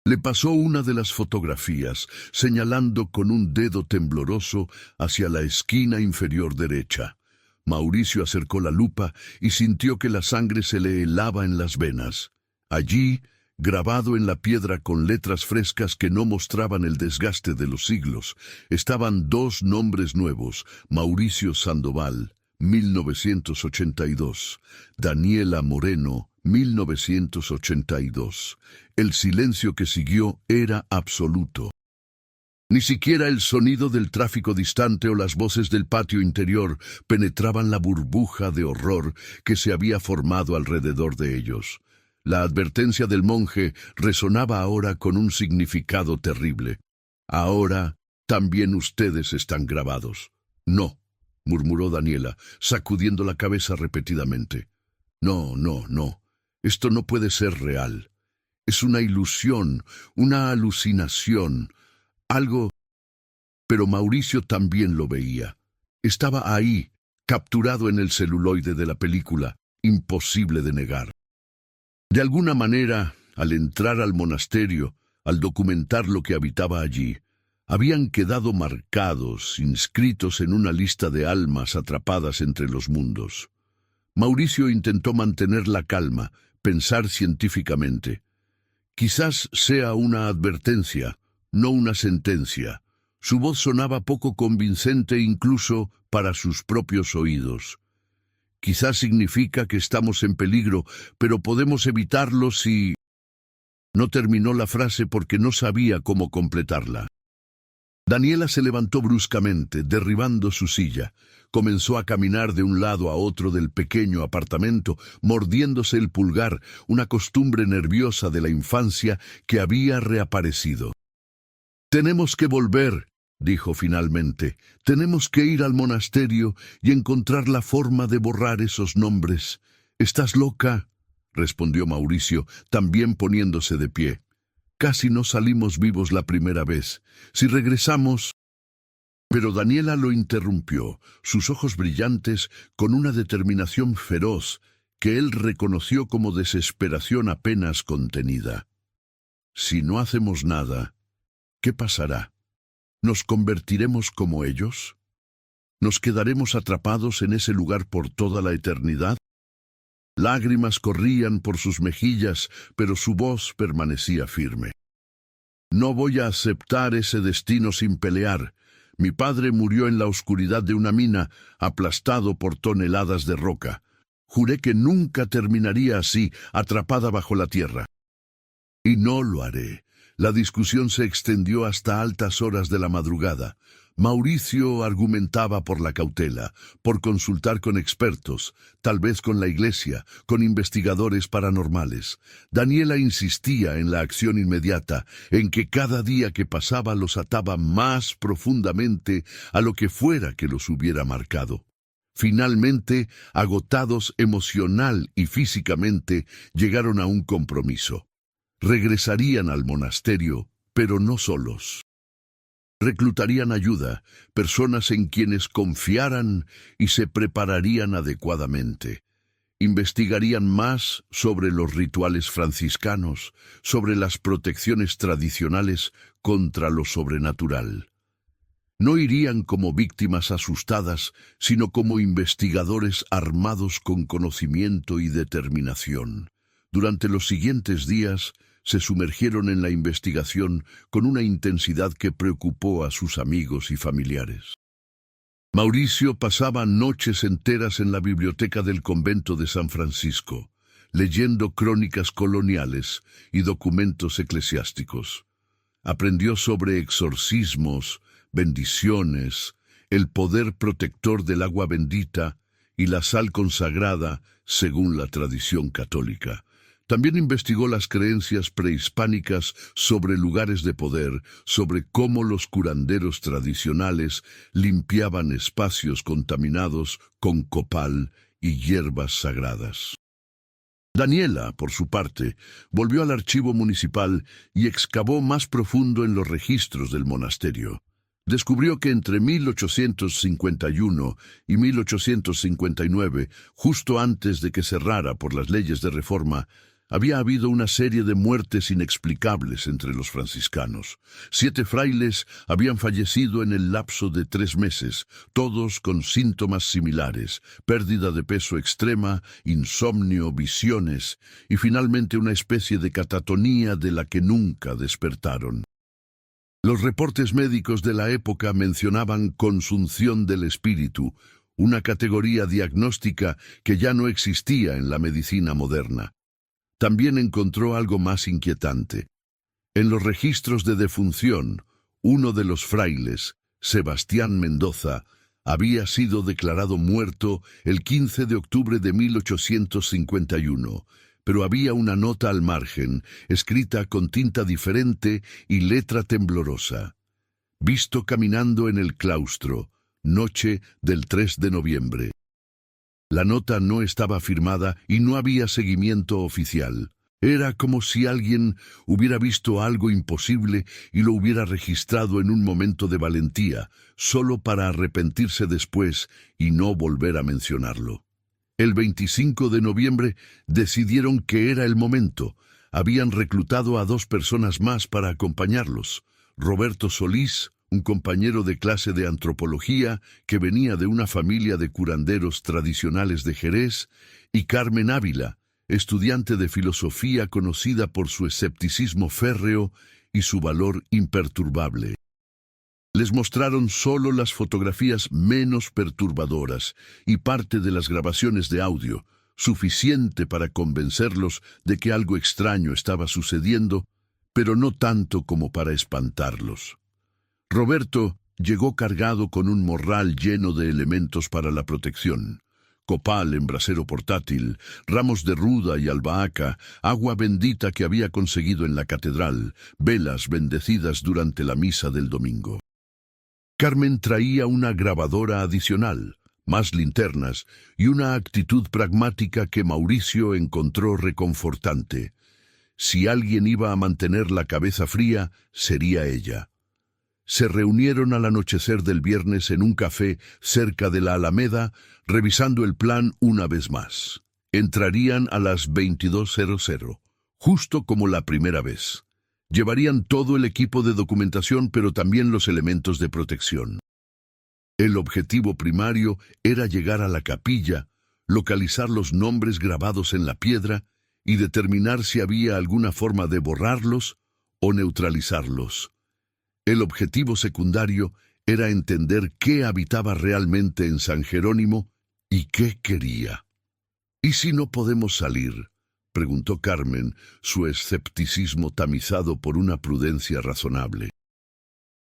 Le pasó una de las fotografías, señalando con un dedo tembloroso hacia la esquina inferior derecha. Mauricio acercó la lupa y sintió que la sangre se le helaba en las venas. Allí, grabado en la piedra con letras frescas que no mostraban el desgaste de los siglos, estaban dos nombres nuevos: Mauricio Sandoval, 1982, Daniela Moreno, 1982. El silencio que siguió era absoluto. Ni siquiera el sonido del tráfico distante o las voces del patio interior penetraban la burbuja de horror que se había formado alrededor de ellos. La advertencia del monje resonaba ahora con un significado terrible. «Ahora también ustedes están grabados». «No», murmuró Daniela, sacudiendo la cabeza repetidamente. «No, no, no. Esto no puede ser real. Es una ilusión, una alucinación, algo». Pero Mauricio también lo veía. Estaba ahí, capturado en el celuloide de la película, imposible de negar. De alguna manera, al entrar al monasterio, al documentar lo que habitaba allí, habían quedado marcados, inscritos en una lista de almas atrapadas entre los mundos. Mauricio intentó mantener la calma, pensar científicamente. Quizás sea una advertencia, no una sentencia. Su voz sonaba poco convincente incluso para sus propios oídos. Quizás significa que estamos en peligro, pero podemos evitarlo si... No terminó la frase porque no sabía cómo completarla. Daniela se levantó bruscamente, derribando su silla. Comenzó a caminar de un lado a otro del pequeño apartamento, mordiéndose el pulgar, una costumbre nerviosa de la infancia que había reaparecido. «Tenemos que volver», dijo finalmente. «Tenemos que ir al monasterio y encontrar la forma de borrar esos nombres». «¿Estás loca?», respondió Mauricio, también poniéndose de pie. «Casi no salimos vivos la primera vez. Si regresamos...» Pero Daniela lo interrumpió, sus ojos brillantes con una determinación feroz que él reconoció como desesperación apenas contenida. «Si no hacemos nada, ¿qué pasará? ¿Nos convertiremos como ellos? ¿Nos quedaremos atrapados en ese lugar por toda la eternidad?» Lágrimas corrían por sus mejillas, pero su voz permanecía firme. «No voy a aceptar ese destino sin pelear. Mi padre murió en la oscuridad de una mina, aplastado por toneladas de roca. Juré que nunca terminaría así, atrapada bajo la tierra. Y no lo haré». La discusión se extendió hasta altas horas de la madrugada. Mauricio argumentaba por la cautela, por consultar con expertos, tal vez con la iglesia, con investigadores paranormales. Daniela insistía en la acción inmediata, en que cada día que pasaba los ataba más profundamente a lo que fuera que los hubiera marcado. Finalmente, agotados emocional y físicamente, llegaron a un compromiso. Regresarían al monasterio, pero no solos. Reclutarían ayuda, personas en quienes confiaran y se prepararían adecuadamente. Investigarían más sobre los rituales franciscanos, sobre las protecciones tradicionales contra lo sobrenatural. No irían como víctimas asustadas, sino como investigadores armados con conocimiento y determinación. Durante los siguientes días, se sumergieron en la investigación con una intensidad que preocupó a sus amigos y familiares. Mauricio pasaba noches enteras en la biblioteca del convento de San Francisco, leyendo crónicas coloniales y documentos eclesiásticos. Aprendió sobre exorcismos, bendiciones, el poder protector del agua bendita y la sal consagrada según la tradición católica. También investigó las creencias prehispánicas sobre lugares de poder, sobre cómo los curanderos tradicionales limpiaban espacios contaminados con copal y hierbas sagradas. Daniela, por su parte, volvió al archivo municipal y excavó más profundo en los registros del monasterio. Descubrió que entre 1851 y 1859, justo antes de que cerrara por las leyes de reforma, había habido una serie de muertes inexplicables entre los franciscanos. 7 frailes habían fallecido en el lapso de 3 meses, todos con síntomas similares: pérdida de peso extrema, insomnio, visiones y finalmente una especie de catatonía de la que nunca despertaron. Los reportes médicos de la época mencionaban consunción del espíritu, una categoría diagnóstica que ya no existía en la medicina moderna. También encontró algo más inquietante. En los registros de defunción, uno de los frailes, Sebastián Mendoza, había sido declarado muerto el 15 de octubre de 1851, pero había una nota al margen, escrita con tinta diferente y letra temblorosa. Visto caminando en el claustro, noche del 3 de noviembre. La nota no estaba firmada y no había seguimiento oficial. Era como si alguien hubiera visto algo imposible y lo hubiera registrado en un momento de valentía, solo para arrepentirse después y no volver a mencionarlo. El 25 de noviembre decidieron que era el momento. Habían reclutado a 2 personas más para acompañarlos: Roberto Solís, un compañero de clase de antropología que venía de una familia de curanderos tradicionales de Jerez, y Carmen Ávila, estudiante de filosofía conocida por su escepticismo férreo y su valor imperturbable. Les mostraron solo las fotografías menos perturbadoras y parte de las grabaciones de audio, suficiente para convencerlos de que algo extraño estaba sucediendo, pero no tanto como para espantarlos. Roberto llegó cargado con un morral lleno de elementos para la protección: copal en brasero portátil, ramos de ruda y albahaca, agua bendita que había conseguido en la catedral, velas bendecidas durante la misa del domingo. Carmen traía una grabadora adicional, más linternas y una actitud pragmática que Mauricio encontró reconfortante. Si alguien iba a mantener la cabeza fría, sería ella. Se reunieron al anochecer del viernes en un café cerca de la Alameda, revisando el plan una vez más. Entrarían a las 22:00, justo como la primera vez. Llevarían todo el equipo de documentación, pero también los elementos de protección. El objetivo primario era llegar a la capilla, localizar los nombres grabados en la piedra y determinar si había alguna forma de borrarlos o neutralizarlos. El objetivo secundario era entender qué habitaba realmente en San Jerónimo y qué quería. ¿Y si no podemos salir?, preguntó Carmen, su escepticismo tamizado por una prudencia razonable.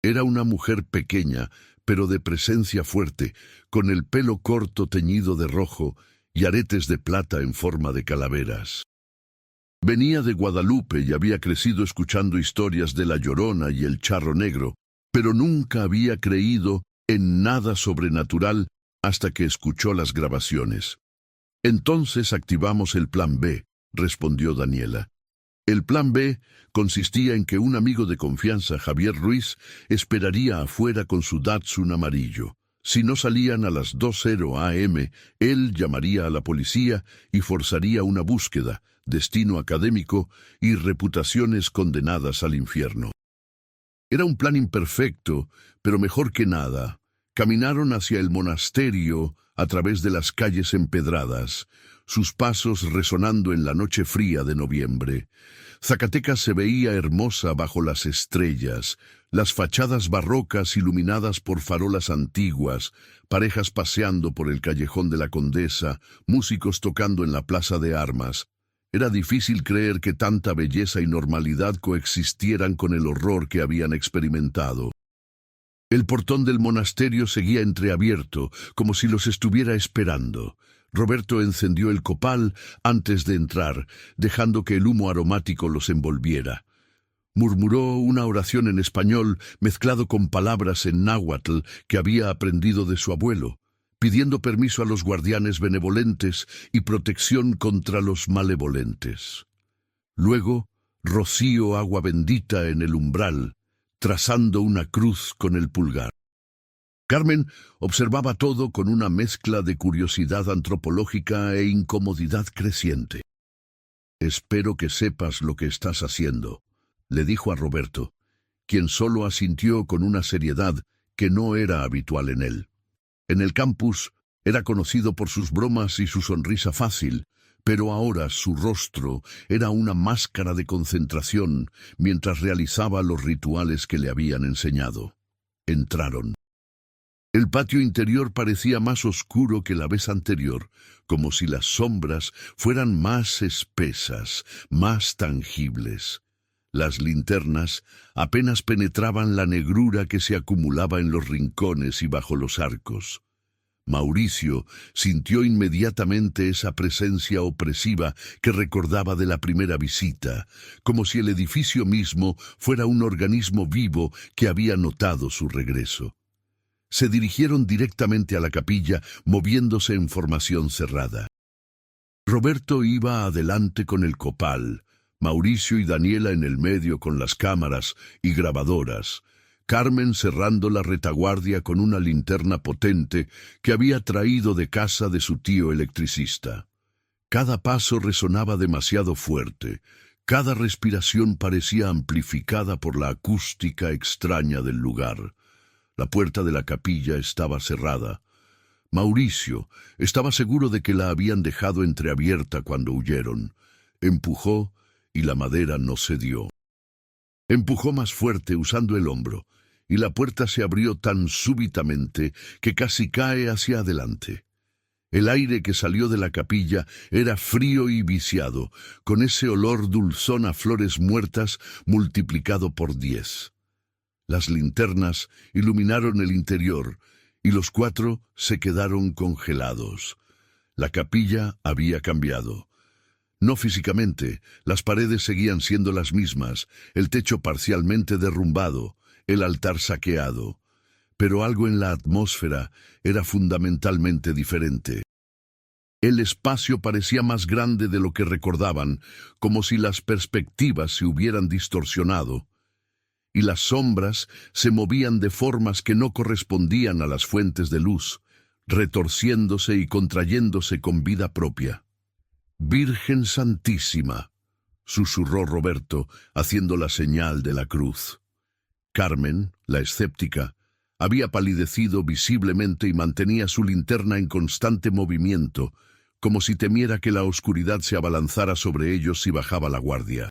Era una mujer pequeña, pero de presencia fuerte, con el pelo corto teñido de rojo y aretes de plata en forma de calaveras. Venía de Guadalupe y había crecido escuchando historias de La Llorona y el Charro Negro, pero nunca había creído en nada sobrenatural hasta que escuchó las grabaciones. Entonces activamos el plan B, respondió Daniela. El plan B consistía en que un amigo de confianza, Javier Ruiz, esperaría afuera con su Datsun amarillo. Si no salían a las 2:00 a.m., él llamaría a la policía y forzaría una búsqueda, destino académico y reputaciones condenadas al infierno. Era un plan imperfecto, pero mejor que nada. Caminaron hacia el monasterio a través de las calles empedradas, sus pasos resonando en la noche fría de noviembre. Zacatecas se veía hermosa bajo las estrellas, las fachadas barrocas iluminadas por farolas antiguas, parejas paseando por el callejón de la Condesa, músicos tocando en la plaza de armas. Era difícil creer que tanta belleza y normalidad coexistieran con el horror que habían experimentado. El portón del monasterio seguía entreabierto, como si los estuviera esperando. Roberto encendió el copal antes de entrar, dejando que el humo aromático los envolviera. Murmuró una oración en español mezclado con palabras en náhuatl que había aprendido de su abuelo, pidiendo permiso a los guardianes benevolentes y protección contra los malevolentes. Luego, roció agua bendita en el umbral, trazando una cruz con el pulgar. Carmen observaba todo con una mezcla de curiosidad antropológica e incomodidad creciente. «Espero que sepas lo que estás haciendo», le dijo a Roberto, quien solo asintió con una seriedad que no era habitual en él. En el campus era conocido por sus bromas y su sonrisa fácil, pero ahora su rostro era una máscara de concentración mientras realizaba los rituales que le habían enseñado. Entraron. El patio interior parecía más oscuro que la vez anterior, como si las sombras fueran más espesas, más tangibles. Las linternas apenas penetraban la negrura que se acumulaba en los rincones y bajo los arcos. Mauricio sintió inmediatamente esa presencia opresiva que recordaba de la primera visita, como si el edificio mismo fuera un organismo vivo que había notado su regreso. Se dirigieron directamente a la capilla, moviéndose en formación cerrada. Roberto iba adelante con el copal, Mauricio y Daniela en el medio con las cámaras y grabadoras, Carmen cerrando la retaguardia con una linterna potente que había traído de casa de su tío electricista. Cada paso resonaba demasiado fuerte, cada respiración parecía amplificada por la acústica extraña del lugar. La puerta de la capilla estaba cerrada. Mauricio estaba seguro de que la habían dejado entreabierta cuando huyeron. Empujó y la madera no cedió. Empujó más fuerte usando el hombro, y la puerta se abrió tan súbitamente que casi cae hacia adelante. El aire que salió de la capilla era frío y viciado, con ese olor dulzón a flores muertas multiplicado por 10. Las linternas iluminaron el interior, y los 4 se quedaron congelados. La capilla había cambiado. No físicamente, las paredes seguían siendo las mismas, el techo parcialmente derrumbado, el altar saqueado, pero algo en la atmósfera era fundamentalmente diferente. El espacio parecía más grande de lo que recordaban, como si las perspectivas se hubieran distorsionado, y las sombras se movían de formas que no correspondían a las fuentes de luz, retorciéndose y contrayéndose con vida propia. «Virgen Santísima», susurró Roberto, haciendo la señal de la cruz. Carmen, la escéptica, había palidecido visiblemente y mantenía su linterna en constante movimiento, como si temiera que la oscuridad se abalanzara sobre ellos si bajaba la guardia.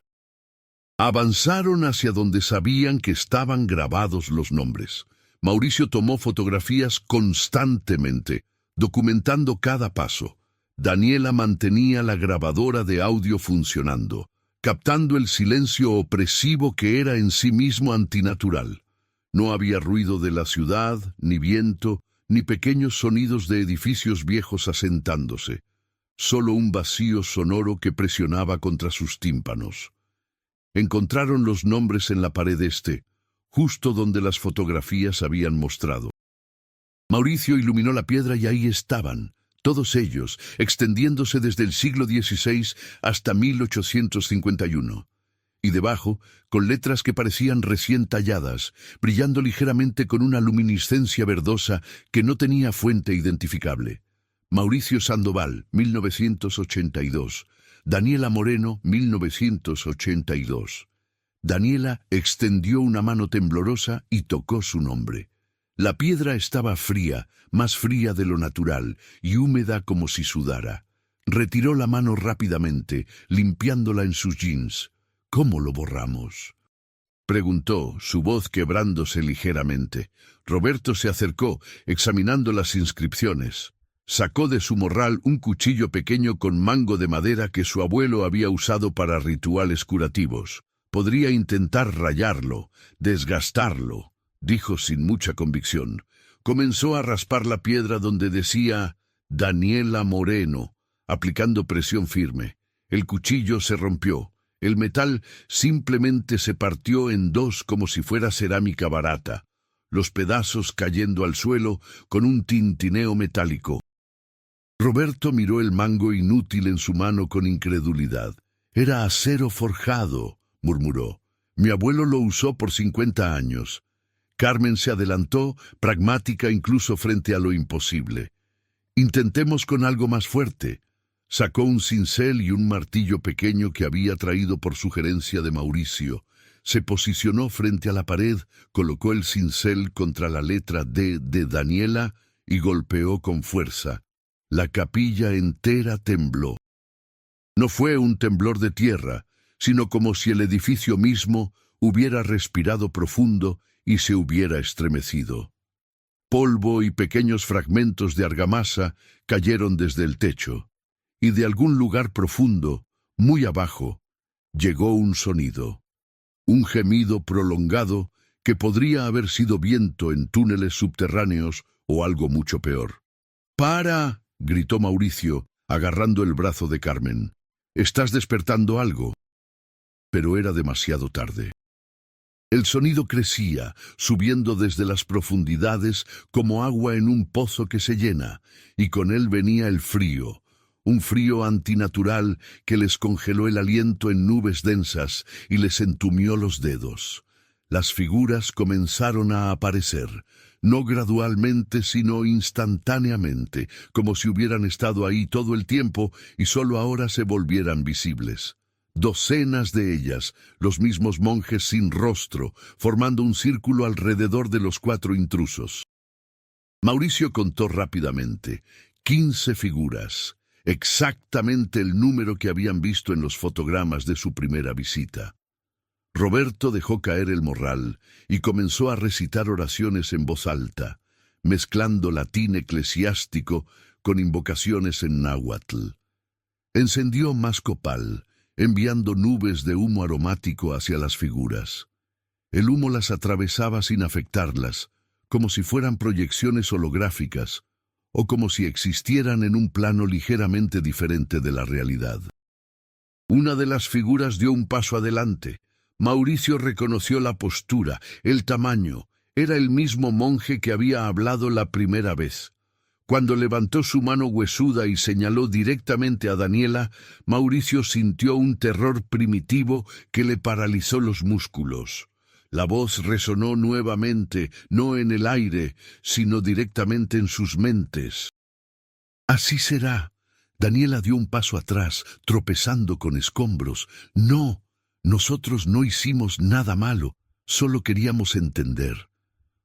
Avanzaron hacia donde sabían que estaban grabados los nombres. Mauricio tomó fotografías constantemente, documentando cada paso. Daniela mantenía la grabadora de audio funcionando, captando el silencio opresivo que era en sí mismo antinatural. No había ruido de la ciudad, ni viento, ni pequeños sonidos de edificios viejos asentándose. Solo un vacío sonoro que presionaba contra sus tímpanos. Encontraron los nombres en la pared este, justo donde las fotografías habían mostrado. Mauricio iluminó la piedra y ahí estaban, todos ellos, extendiéndose desde el siglo XVI hasta 1851. Y debajo, con letras que parecían recién talladas, brillando ligeramente con una luminiscencia verdosa que no tenía fuente identificable. Mauricio Sandoval, 1982. Daniela Moreno, 1982. Daniela extendió una mano temblorosa y tocó su nombre. La piedra estaba fría, más fría de lo natural, y húmeda como si sudara. Retiró la mano rápidamente, limpiándola en sus jeans. «¿Cómo lo borramos?», preguntó, su voz quebrándose ligeramente. Roberto se acercó, examinando las inscripciones. Sacó de su morral un cuchillo pequeño con mango de madera que su abuelo había usado para rituales curativos. «Podría intentar rayarlo, desgastarlo», dijo sin mucha convicción. Comenzó a raspar la piedra donde decía «Daniela Moreno», aplicando presión firme. El cuchillo se rompió. El metal simplemente se partió en dos como si fuera cerámica barata. los pedazos cayendo al suelo con un tintineo metálico. Roberto miró el mango inútil en su mano con incredulidad. «Era acero forjado», murmuró. «Mi abuelo lo usó por 50 años». Carmen se adelantó, pragmática incluso frente a lo imposible. «Intentemos con algo más fuerte». Sacó un cincel y un martillo pequeño que había traído por sugerencia de Mauricio. Se posicionó frente a la pared, colocó el cincel contra la letra D de Daniela y golpeó con fuerza. La capilla entera tembló. No fue un temblor de tierra, sino como si el edificio mismo hubiera respirado profundo y se hubiera estremecido. Polvo y pequeños fragmentos de argamasa cayeron desde el techo, y de algún lugar profundo, muy abajo, llegó un sonido. Un gemido prolongado que podría haber sido viento en túneles subterráneos o algo mucho peor. «¡Para!», gritó Mauricio, agarrando el brazo de Carmen. «Estás despertando algo». Pero era demasiado tarde. El sonido crecía, subiendo desde las profundidades como agua en un pozo que se llena, y con él venía el frío, un frío antinatural que les congeló el aliento en nubes densas y les entumió los dedos. Las figuras comenzaron a aparecer, no gradualmente sino instantáneamente, como si hubieran estado ahí todo el tiempo y solo ahora se volvieran visibles. Docenas de ellas, los mismos monjes sin rostro, formando un círculo alrededor de los 4 intrusos. Mauricio contó rápidamente: 15 figuras, exactamente el número que habían visto en los fotogramas de su primera visita. Roberto dejó caer el morral y comenzó a recitar oraciones en voz alta, mezclando latín eclesiástico con invocaciones en náhuatl. Encendió más copal, enviando nubes de humo aromático hacia las figuras. El humo las atravesaba sin afectarlas, como si fueran proyecciones holográficas, o como si existieran en un plano ligeramente diferente de la realidad. Una de las figuras dio un paso adelante. Mauricio reconoció la postura, el tamaño. Era el mismo monje que había hablado la primera vez. Cuando levantó su mano huesuda y señaló directamente a Daniela, Mauricio sintió un terror primitivo que le paralizó los músculos. La voz resonó nuevamente, no en el aire, sino directamente en sus mentes. «Así será». Daniela dio un paso atrás, tropezando con escombros. «No, nosotros no hicimos nada malo, solo queríamos entender».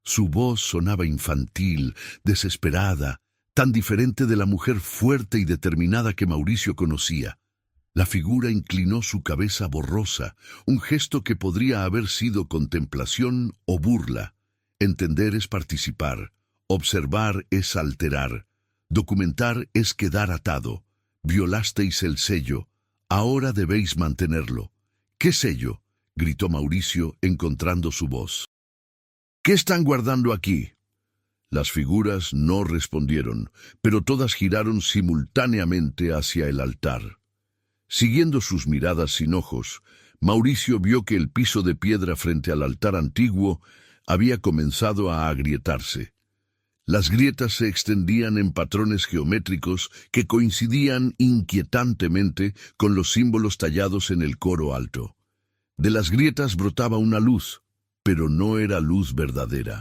Su voz sonaba infantil, desesperada, tan diferente de la mujer fuerte y determinada que Mauricio conocía. La figura inclinó su cabeza borrosa, un gesto que podría haber sido contemplación o burla. Entender es participar, observar es alterar, documentar es quedar atado. Violasteis el sello, ahora debéis mantenerlo. «¿Qué sello?», gritó Mauricio, encontrando su voz. «¿Qué están guardando aquí?». Las figuras no respondieron, pero todas giraron simultáneamente hacia el altar. Siguiendo sus miradas sin ojos, Mauricio vio que el piso de piedra frente al altar antiguo había comenzado a agrietarse. Las grietas se extendían en patrones geométricos que coincidían inquietantemente con los símbolos tallados en el coro alto. De las grietas brotaba una luz, pero no era luz verdadera.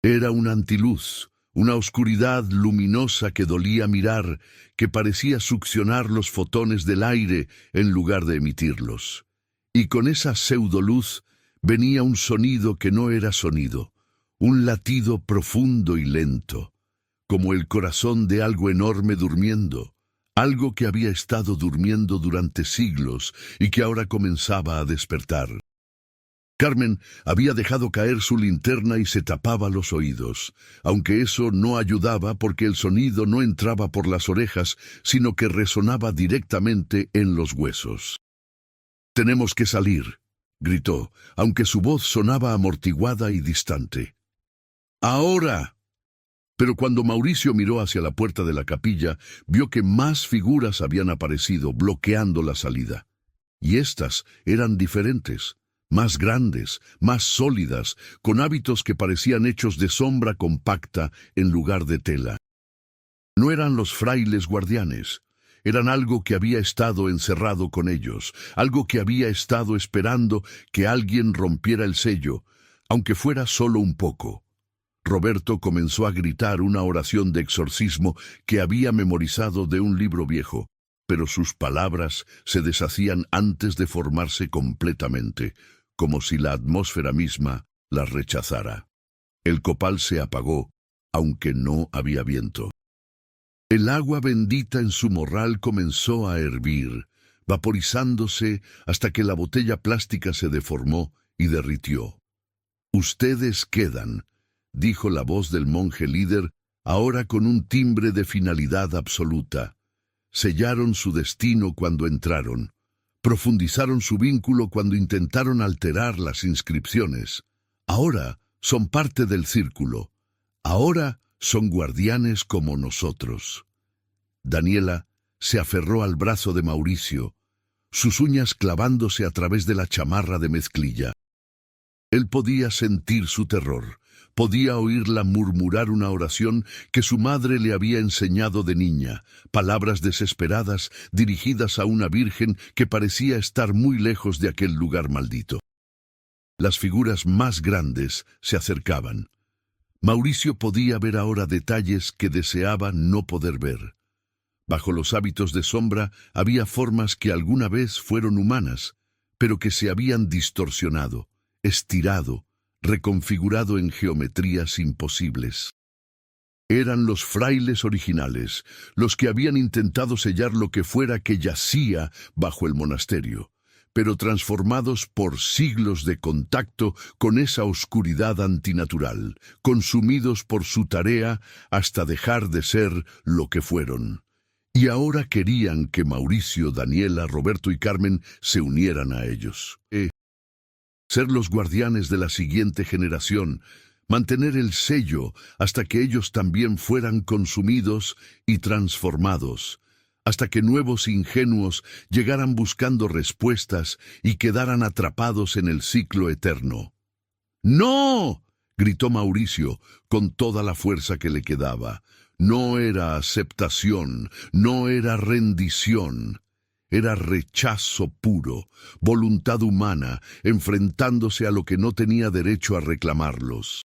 Era una antiluz, una oscuridad luminosa que dolía mirar, que parecía succionar los fotones del aire en lugar de emitirlos. Y con esa pseudoluz venía un sonido que no era sonido, un latido profundo y lento, como el corazón de algo enorme durmiendo, algo que había estado durmiendo durante siglos y que ahora comenzaba a despertar. Carmen había dejado caer su linterna y se tapaba los oídos, aunque eso no ayudaba porque el sonido no entraba por las orejas, sino que resonaba directamente en los huesos. «Tenemos que salir», gritó, aunque su voz sonaba amortiguada y distante. «¡Ahora!». Pero cuando Mauricio miró hacia la puerta de la capilla, vio que más figuras habían aparecido bloqueando la salida. Y estas eran diferentes. más grandes, más sólidas, con hábitos que parecían hechos de sombra compacta en lugar de tela. No eran los frailes guardianes, eran algo que había estado encerrado con ellos, algo que había estado esperando que alguien rompiera el sello, aunque fuera solo un poco. Roberto comenzó a gritar una oración de exorcismo que había memorizado de un libro viejo, pero sus palabras se deshacían antes de formarse completamente, como si la atmósfera misma las rechazara. El copal se apagó, aunque no había viento. El agua bendita en su morral comenzó a hervir, vaporizándose hasta que la botella plástica se deformó y derritió. «Ustedes quedan», dijo la voz del monje líder, ahora con un timbre de finalidad absoluta. Sellaron su destino cuando entraron. Profundizaron su vínculo cuando intentaron alterar las inscripciones. Ahora son parte del círculo. Ahora son guardianes como nosotros. Daniela se aferró al brazo de Mauricio, sus uñas clavándose a través de la chamarra de mezclilla. Él podía sentir su terror, podía oírla murmurar una oración que su madre le había enseñado de niña, palabras desesperadas dirigidas a una virgen que parecía estar muy lejos de aquel lugar maldito. Las figuras más grandes se acercaban. Mauricio podía ver ahora detalles que deseaba no poder ver. Bajo los hábitos de sombra había formas que alguna vez fueron humanas, pero que se habían distorsionado, estirado, reconfigurado en geometrías imposibles. Eran los frailes originales, los que habían intentado sellar lo que fuera que yacía bajo el monasterio, pero transformados por siglos de contacto con esa oscuridad antinatural, consumidos por su tarea hasta dejar de ser lo que fueron. Y ahora querían que Mauricio, Daniela, Roberto y Carmen se unieran a ellos. Ser los guardianes de la siguiente generación, mantener el sello hasta que ellos también fueran consumidos y transformados, hasta que nuevos ingenuos llegaran buscando respuestas y quedaran atrapados en el ciclo eterno. ¡No!, gritó Mauricio con toda la fuerza que le quedaba. No era aceptación, no era rendición. Era rechazo puro, voluntad humana, enfrentándose a lo que no tenía derecho a reclamarlos.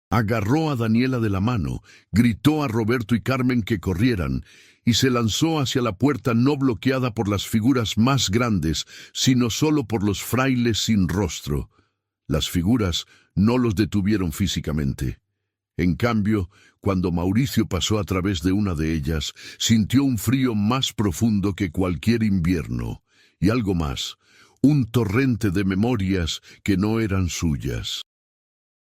Agarró a Daniela de la mano, gritó a Roberto y Carmen que corrieran, y se lanzó hacia la puerta no bloqueada por las figuras más grandes, sino solo por los frailes sin rostro. Las figuras no los detuvieron físicamente. En cambio, cuando Mauricio pasó a través de una de ellas, sintió un frío más profundo que cualquier invierno, y algo más, un torrente de memorias que no eran suyas.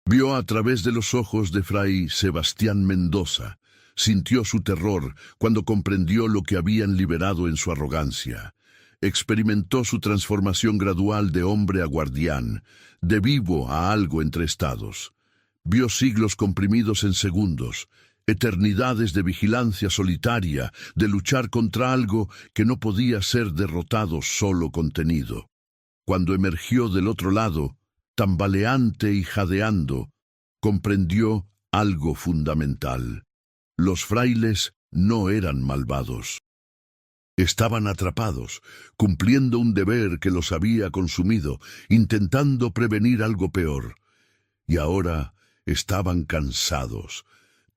Vio a través de los ojos de Fray Sebastián Mendoza, sintió su terror cuando comprendió lo que habían liberado en su arrogancia. Experimentó su transformación gradual de hombre a guardián, de vivo a algo entre estados. Vio siglos comprimidos en segundos, eternidades de vigilancia solitaria, de luchar contra algo que no podía ser derrotado solo contenido. Cuando emergió del otro lado, tambaleante y jadeando, comprendió algo fundamental. Los frailes no eran malvados. Estaban atrapados, cumpliendo un deber que los había consumido, intentando prevenir algo peor. Y ahora estaban cansados,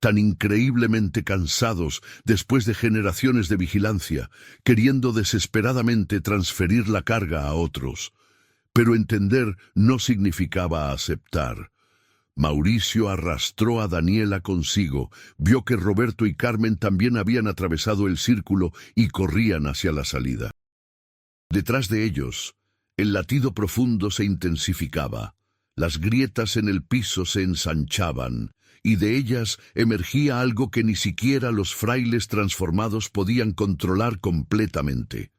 tan increíblemente cansados después de generaciones de vigilancia, queriendo desesperadamente transferir la carga a otros. Pero entender no significaba aceptar. Mauricio arrastró a Daniela consigo, vio que Roberto y Carmen también habían atravesado el círculo y corrían hacia la salida. Detrás de ellos, el latido profundo se intensificaba, las grietas en el piso se ensanchaban, y de ellas emergía algo que ni siquiera los frailes transformados podían controlar completamente.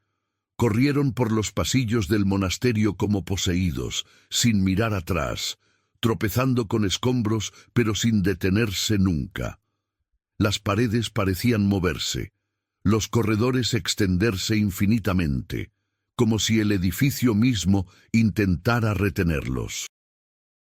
Corrieron por los pasillos del monasterio como poseídos, sin mirar atrás, tropezando con escombros, pero sin detenerse nunca. Las paredes parecían moverse, los corredores extenderse infinitamente, como si el edificio mismo intentara retenerlos.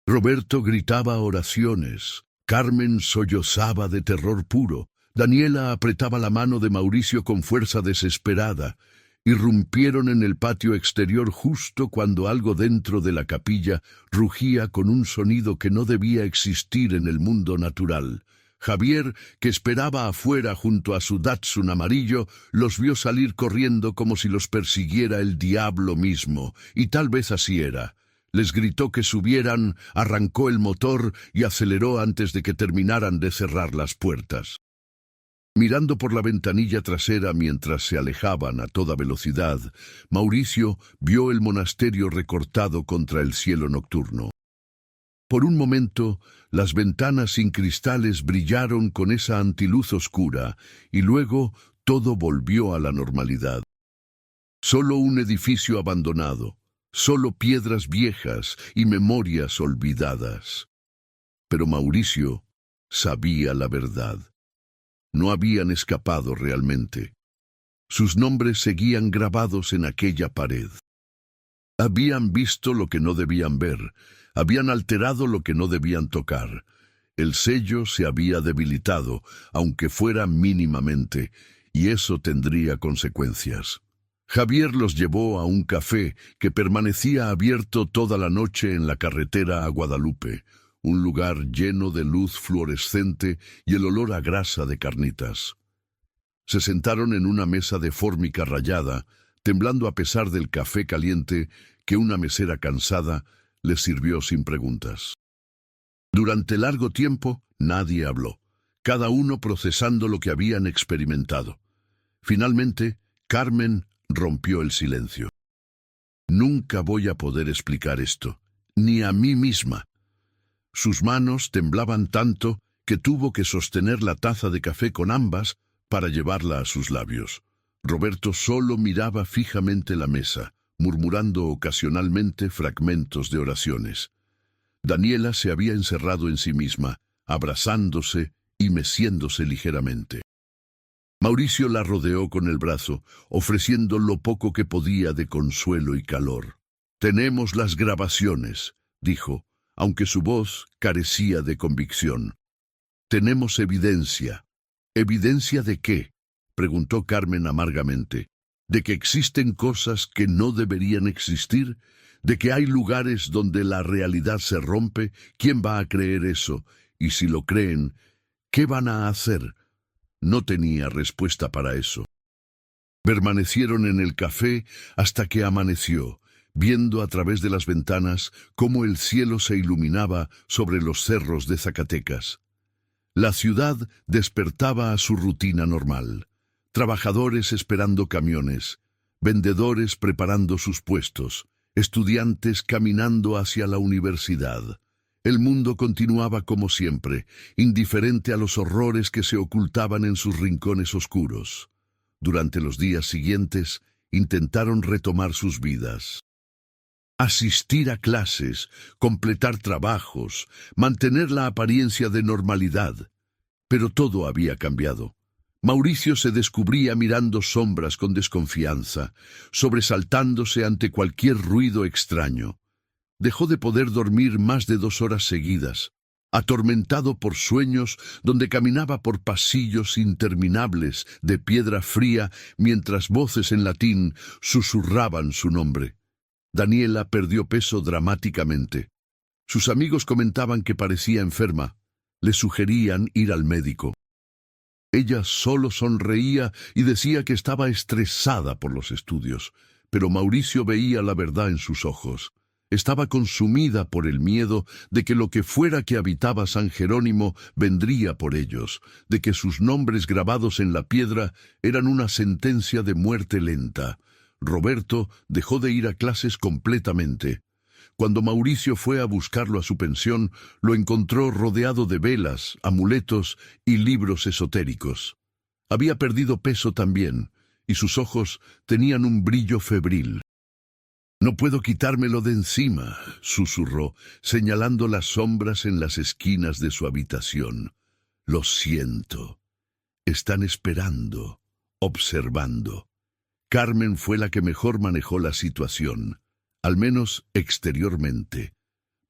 Roberto gritaba oraciones, Carmen sollozaba de terror puro, Daniela apretaba la mano de Mauricio con fuerza desesperada. Irrumpieron en el patio exterior justo cuando algo dentro de la capilla rugía con un sonido que no debía existir en el mundo natural. Javier, que esperaba afuera junto a su Datsun amarillo, los vio salir corriendo como si los persiguiera el diablo mismo, y tal vez así era. Les gritó que subieran, arrancó el motor y aceleró antes de que terminaran de cerrar las puertas. Mirando por la ventanilla trasera mientras se alejaban a toda velocidad, Mauricio vio el monasterio recortado contra el cielo nocturno. Por un momento, las ventanas sin cristales brillaron con esa antiluz oscura, y luego todo volvió a la normalidad. Solo un edificio abandonado, solo piedras viejas y memorias olvidadas. Pero Mauricio sabía la verdad. No habían escapado realmente. Sus nombres seguían grabados en aquella pared. Habían visto lo que no debían ver, habían alterado lo que no debían tocar. El sello se había debilitado, aunque fuera mínimamente, y eso tendría consecuencias. Javier los llevó a un café que permanecía abierto toda la noche en la carretera a Guadalupe, un lugar lleno de luz fluorescente y el olor a grasa de carnitas. Se sentaron en una mesa de fórmica rayada, temblando a pesar del café caliente que una mesera cansada les sirvió sin preguntas. Durante largo tiempo nadie habló, cada uno procesando lo que habían experimentado. Finalmente, Carmen rompió el silencio. Nunca voy a poder explicar esto, ni a mí misma. Sus manos temblaban tanto que tuvo que sostener la taza de café con ambas para llevarla a sus labios. Roberto solo miraba fijamente la mesa, murmurando ocasionalmente fragmentos de oraciones. Daniela se había encerrado en sí misma, abrazándose y meciéndose ligeramente. Mauricio la rodeó con el brazo, ofreciendo lo poco que podía de consuelo y calor. «Tenemos las grabaciones», dijo, aunque su voz carecía de convicción. «Tenemos evidencia». «¿Evidencia de qué?», preguntó Carmen amargamente. «¿De que existen cosas que no deberían existir? ¿De que hay lugares donde la realidad se rompe? ¿Quién va a creer eso? Y si lo creen, ¿qué van a hacer?». No tenía respuesta para eso. Permanecieron en el café hasta que amaneció, viendo a través de las ventanas cómo el cielo se iluminaba sobre los cerros de Zacatecas. La ciudad despertaba a su rutina normal. Trabajadores esperando camiones, vendedores preparando sus puestos, estudiantes caminando hacia la universidad. El mundo continuaba como siempre, indiferente a los horrores que se ocultaban en sus rincones oscuros. Durante los días siguientes, intentaron retomar sus vidas. Asistir a clases, completar trabajos, mantener la apariencia de normalidad. Pero todo había cambiado. Mauricio se descubría mirando sombras con desconfianza, sobresaltándose ante cualquier ruido extraño. Dejó de poder dormir más de 2 horas seguidas, atormentado por sueños donde caminaba por pasillos interminables de piedra fría mientras voces en latín susurraban su nombre. Daniela perdió peso dramáticamente. Sus amigos comentaban que parecía enferma. Le sugerían ir al médico. Ella solo sonreía y decía que estaba estresada por los estudios, pero Mauricio veía la verdad en sus ojos. Estaba consumida por el miedo de que lo que fuera que habitaba San Jerónimo vendría por ellos, de que sus nombres grabados en la piedra eran una sentencia de muerte lenta. Roberto dejó de ir a clases completamente. Cuando Mauricio fue a buscarlo a su pensión, lo encontró rodeado de velas, amuletos y libros esotéricos. Había perdido peso también, y sus ojos tenían un brillo febril. «No puedo quitármelo de encima», susurró, señalando las sombras en las esquinas de su habitación. «Lo siento. Están esperando, observando. Carmen fue la que mejor manejó la situación, al menos exteriormente.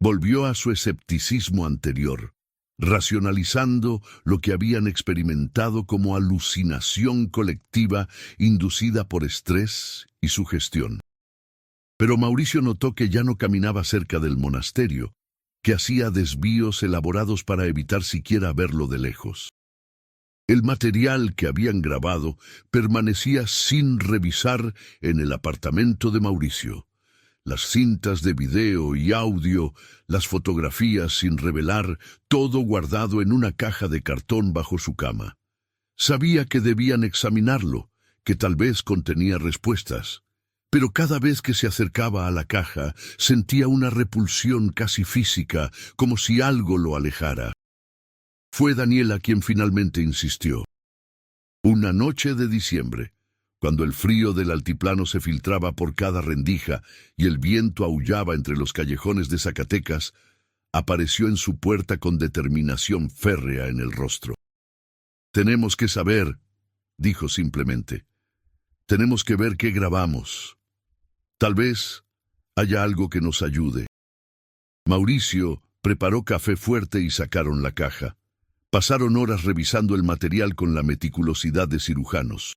Volvió a su escepticismo anterior, racionalizando lo que habían experimentado como alucinación colectiva inducida por estrés y sugestión. Pero Mauricio notó que ya no caminaba cerca del monasterio, que hacía desvíos elaborados para evitar siquiera verlo de lejos. El material que habían grabado permanecía sin revisar en el apartamento de Mauricio. Las cintas de video y audio, las fotografías sin revelar, todo guardado en una caja de cartón bajo su cama. Sabía que debían examinarlo, que tal vez contenía respuestas. Pero cada vez que se acercaba a la caja, sentía una repulsión casi física, como si algo lo alejara. Fue Daniela quien finalmente insistió. Una noche de diciembre, cuando el frío del altiplano se filtraba por cada rendija y el viento aullaba entre los callejones de Zacatecas, apareció en su puerta con determinación férrea en el rostro. «Tenemos que saber», dijo simplemente. «Tenemos que ver qué grabamos. Tal vez haya algo que nos ayude». Mauricio preparó café fuerte y sacaron la caja. Pasaron horas revisando el material con la meticulosidad de cirujanos.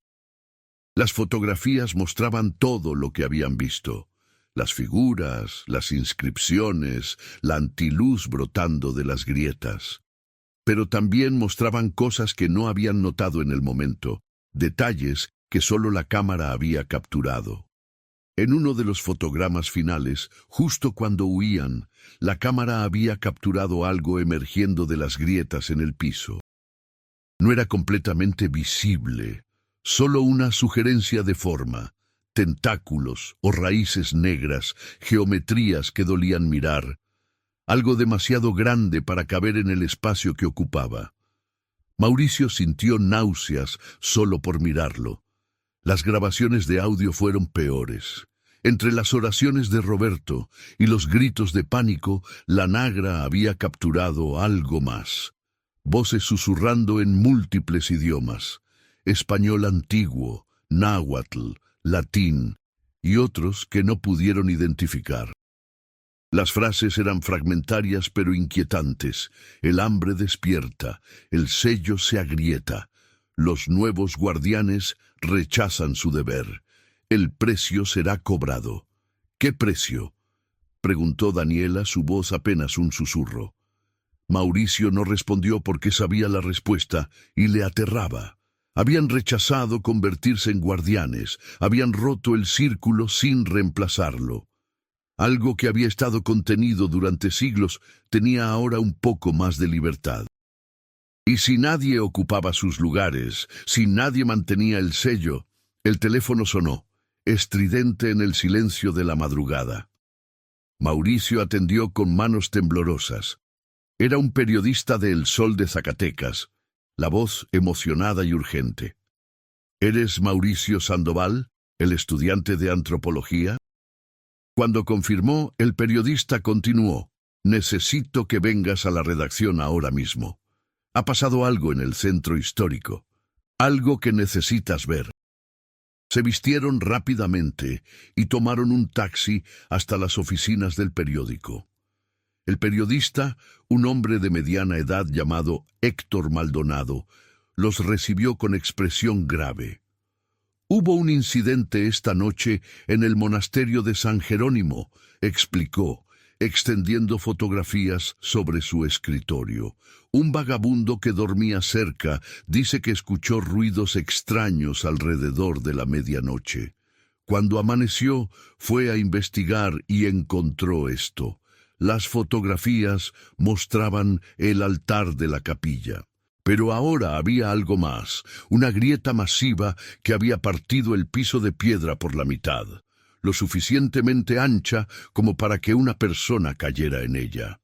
Las fotografías mostraban todo lo que habían visto. Las figuras, las inscripciones, la antiluz brotando de las grietas. Pero también mostraban cosas que no habían notado en el momento, detalles que solo la cámara había capturado. En uno de los fotogramas finales, justo cuando huían, la cámara había capturado algo emergiendo de las grietas en el piso. No era completamente visible, solo una sugerencia de forma, tentáculos o raíces negras, geometrías que dolían mirar, algo demasiado grande para caber en el espacio que ocupaba. Mauricio sintió náuseas solo por mirarlo. Las grabaciones de audio fueron peores. Entre las oraciones de Roberto y los gritos de pánico, la Nagra había capturado algo más. Voces susurrando en múltiples idiomas: español antiguo, náhuatl, latín y otros que no pudieron identificar. Las frases eran fragmentarias pero inquietantes. El hambre despierta, el sello se agrieta. Los nuevos guardianes rechazan su deber. El precio será cobrado. ¿Qué precio?, preguntó Daniela, su voz apenas un susurro. Mauricio no respondió porque sabía la respuesta y le aterraba. Habían rechazado convertirse en guardianes, habían roto el círculo sin reemplazarlo. Algo que había estado contenido durante siglos tenía ahora un poco más de libertad. Y si nadie ocupaba sus lugares, si nadie mantenía el sello, el teléfono sonó, estridente en el silencio de la madrugada. Mauricio atendió con manos temblorosas. Era un periodista de El Sol de Zacatecas, la voz emocionada y urgente. ¿Eres Mauricio Sandoval, el estudiante de antropología? Cuando confirmó, el periodista continuó. Necesito que vengas a la redacción ahora mismo. Ha pasado algo en el centro histórico. Algo que necesitas ver. Se vistieron rápidamente y tomaron un taxi hasta las oficinas del periódico. El periodista, un hombre de mediana edad llamado Héctor Maldonado, los recibió con expresión grave. «Hubo un incidente esta noche en el monasterio de San Jerónimo», explicó, extendiendo fotografías sobre su escritorio. «Un vagabundo que dormía cerca dice que escuchó ruidos extraños alrededor de la medianoche. Cuando amaneció, fue a investigar y encontró esto. Las fotografías mostraban el altar de la capilla. Pero ahora había algo más, una grieta masiva que había partido el piso de piedra por la mitad, lo suficientemente ancha como para que una persona cayera en ella.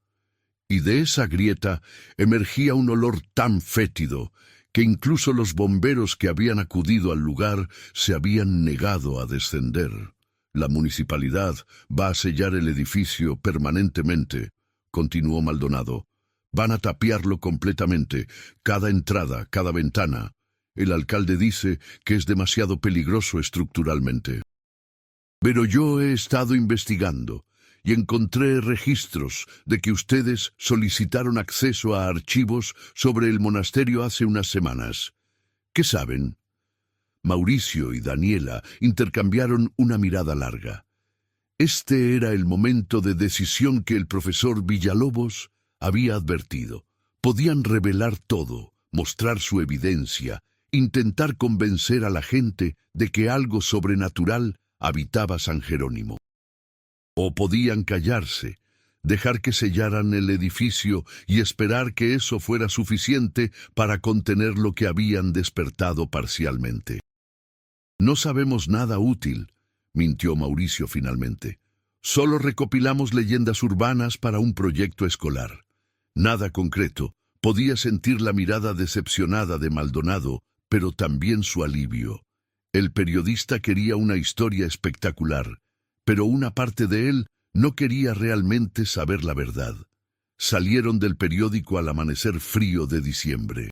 Y de esa grieta emergía un olor tan fétido que incluso los bomberos que habían acudido al lugar se habían negado a descender. La municipalidad va a sellar el edificio permanentemente», continuó Maldonado. «Van a tapiarlo completamente, cada entrada, cada ventana. El alcalde dice que es demasiado peligroso estructuralmente. Pero yo he estado investigando y encontré registros de que ustedes solicitaron acceso a archivos sobre el monasterio hace unas semanas. ¿Qué saben? Mauricio y Daniela intercambiaron una mirada larga. Este era el momento de decisión que el profesor Villalobos había advertido. Podían revelar todo, mostrar su evidencia, intentar convencer a la gente de que algo sobrenatural habitaba San Jerónimo. O podían callarse, dejar que sellaran el edificio y esperar que eso fuera suficiente para contener lo que habían despertado parcialmente. No sabemos nada útil, mintió Mauricio finalmente. Solo recopilamos leyendas urbanas para un proyecto escolar. Nada concreto. Podía sentir la mirada decepcionada de Maldonado, pero también su alivio. El periodista quería una historia espectacular, pero una parte de él no quería realmente saber la verdad. Salieron del periódico al amanecer frío de diciembre.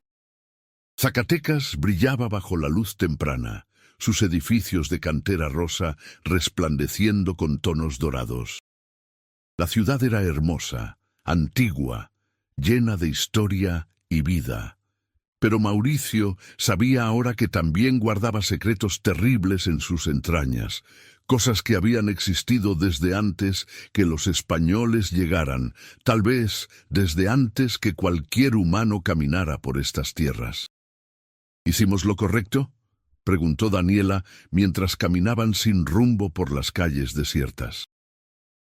Zacatecas brillaba bajo la luz temprana, sus edificios de cantera rosa resplandeciendo con tonos dorados. La ciudad era hermosa, antigua, llena de historia y vida. Pero Mauricio sabía ahora que también guardaba secretos terribles en sus entrañas, cosas que habían existido desde antes que los españoles llegaran, tal vez desde antes que cualquier humano caminara por estas tierras. ¿Hicimos lo correcto?, preguntó Daniela mientras caminaban sin rumbo por las calles desiertas.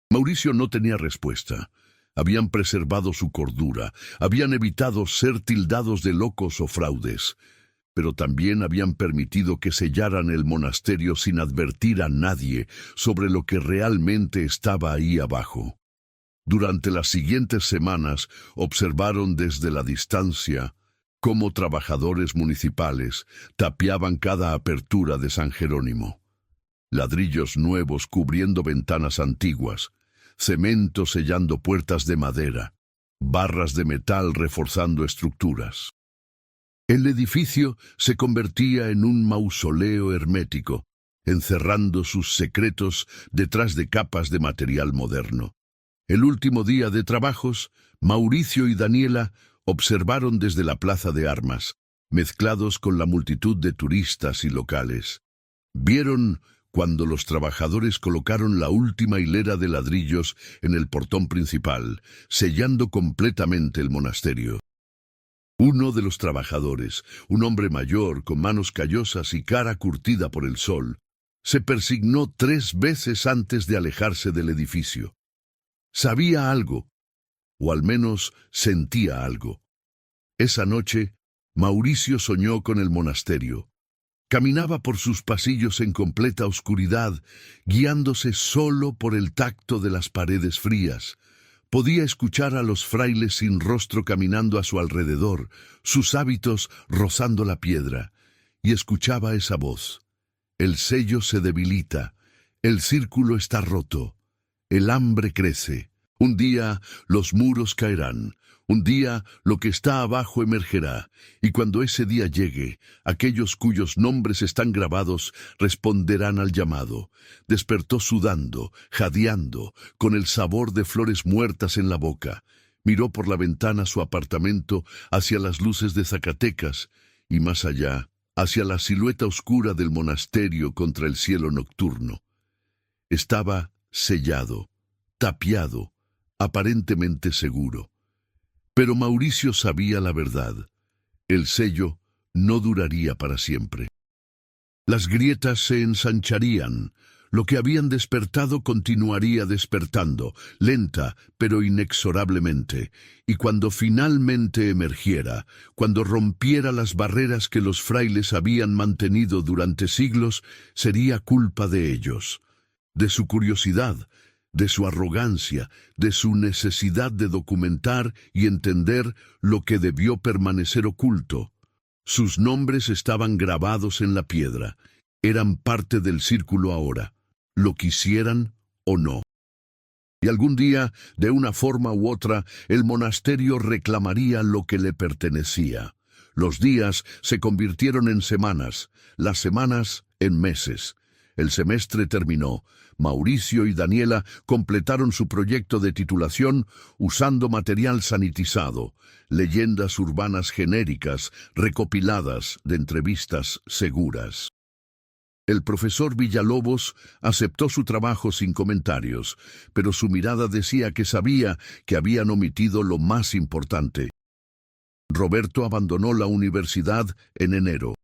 Mauricio no tenía respuesta. Habían preservado su cordura, habían evitado ser tildados de locos o fraudes, pero también habían permitido que sellaran el monasterio sin advertir a nadie sobre lo que realmente estaba ahí abajo. Durante las siguientes semanas observaron desde la distancia cómo trabajadores municipales tapiaban cada apertura de San Jerónimo. Ladrillos nuevos cubriendo ventanas antiguas, cemento sellando puertas de madera, barras de metal reforzando estructuras. El edificio se convertía en un mausoleo hermético, encerrando sus secretos detrás de capas de material moderno. El último día de trabajos, Mauricio y Daniela observaron desde la plaza de armas, mezclados con la multitud de turistas y locales. Vieron cuando los trabajadores colocaron la última hilera de ladrillos en el portón principal, sellando completamente el monasterio. Uno de los trabajadores, un hombre mayor con manos callosas y cara curtida por el sol, se persignó 3 veces antes de alejarse del edificio. Sabía algo, o al menos sentía algo. Esa noche, Mauricio soñó con el monasterio. Caminaba por sus pasillos en completa oscuridad, guiándose solo por el tacto de las paredes frías. Podía escuchar a los frailes sin rostro caminando a su alrededor, sus hábitos rozando la piedra, y escuchaba esa voz. El sello se debilita, el círculo está roto, el hambre crece. Un día los muros caerán, un día lo que está abajo emergerá, y cuando ese día llegue, aquellos cuyos nombres están grabados responderán al llamado. Despertó sudando, jadeando, con el sabor de flores muertas en la boca. Miró por la ventana su apartamento hacia las luces de Zacatecas, y más allá, hacia la silueta oscura del monasterio contra el cielo nocturno. Estaba sellado, tapiado, aparentemente seguro. Pero Mauricio sabía la verdad. El sello no duraría para siempre. Las grietas se ensancharían. Lo que habían despertado continuaría despertando, lenta pero inexorablemente, y cuando finalmente emergiera, cuando rompiera las barreras que los frailes habían mantenido durante siglos, sería culpa de ellos, de su curiosidad, de su arrogancia, de su necesidad de documentar y entender lo que debió permanecer oculto. Sus nombres estaban grabados en la piedra, eran parte del círculo ahora, lo quisieran o no. Y algún día, de una forma u otra, el monasterio reclamaría lo que le pertenecía. Los días se convirtieron en semanas, las semanas en meses. El semestre terminó. Mauricio y Daniela completaron su proyecto de titulación usando material sanitizado, leyendas urbanas genéricas recopiladas de entrevistas seguras. El profesor Villalobos aceptó su trabajo sin comentarios, pero su mirada decía que sabía que habían omitido lo más importante. Roberto abandonó la universidad en enero.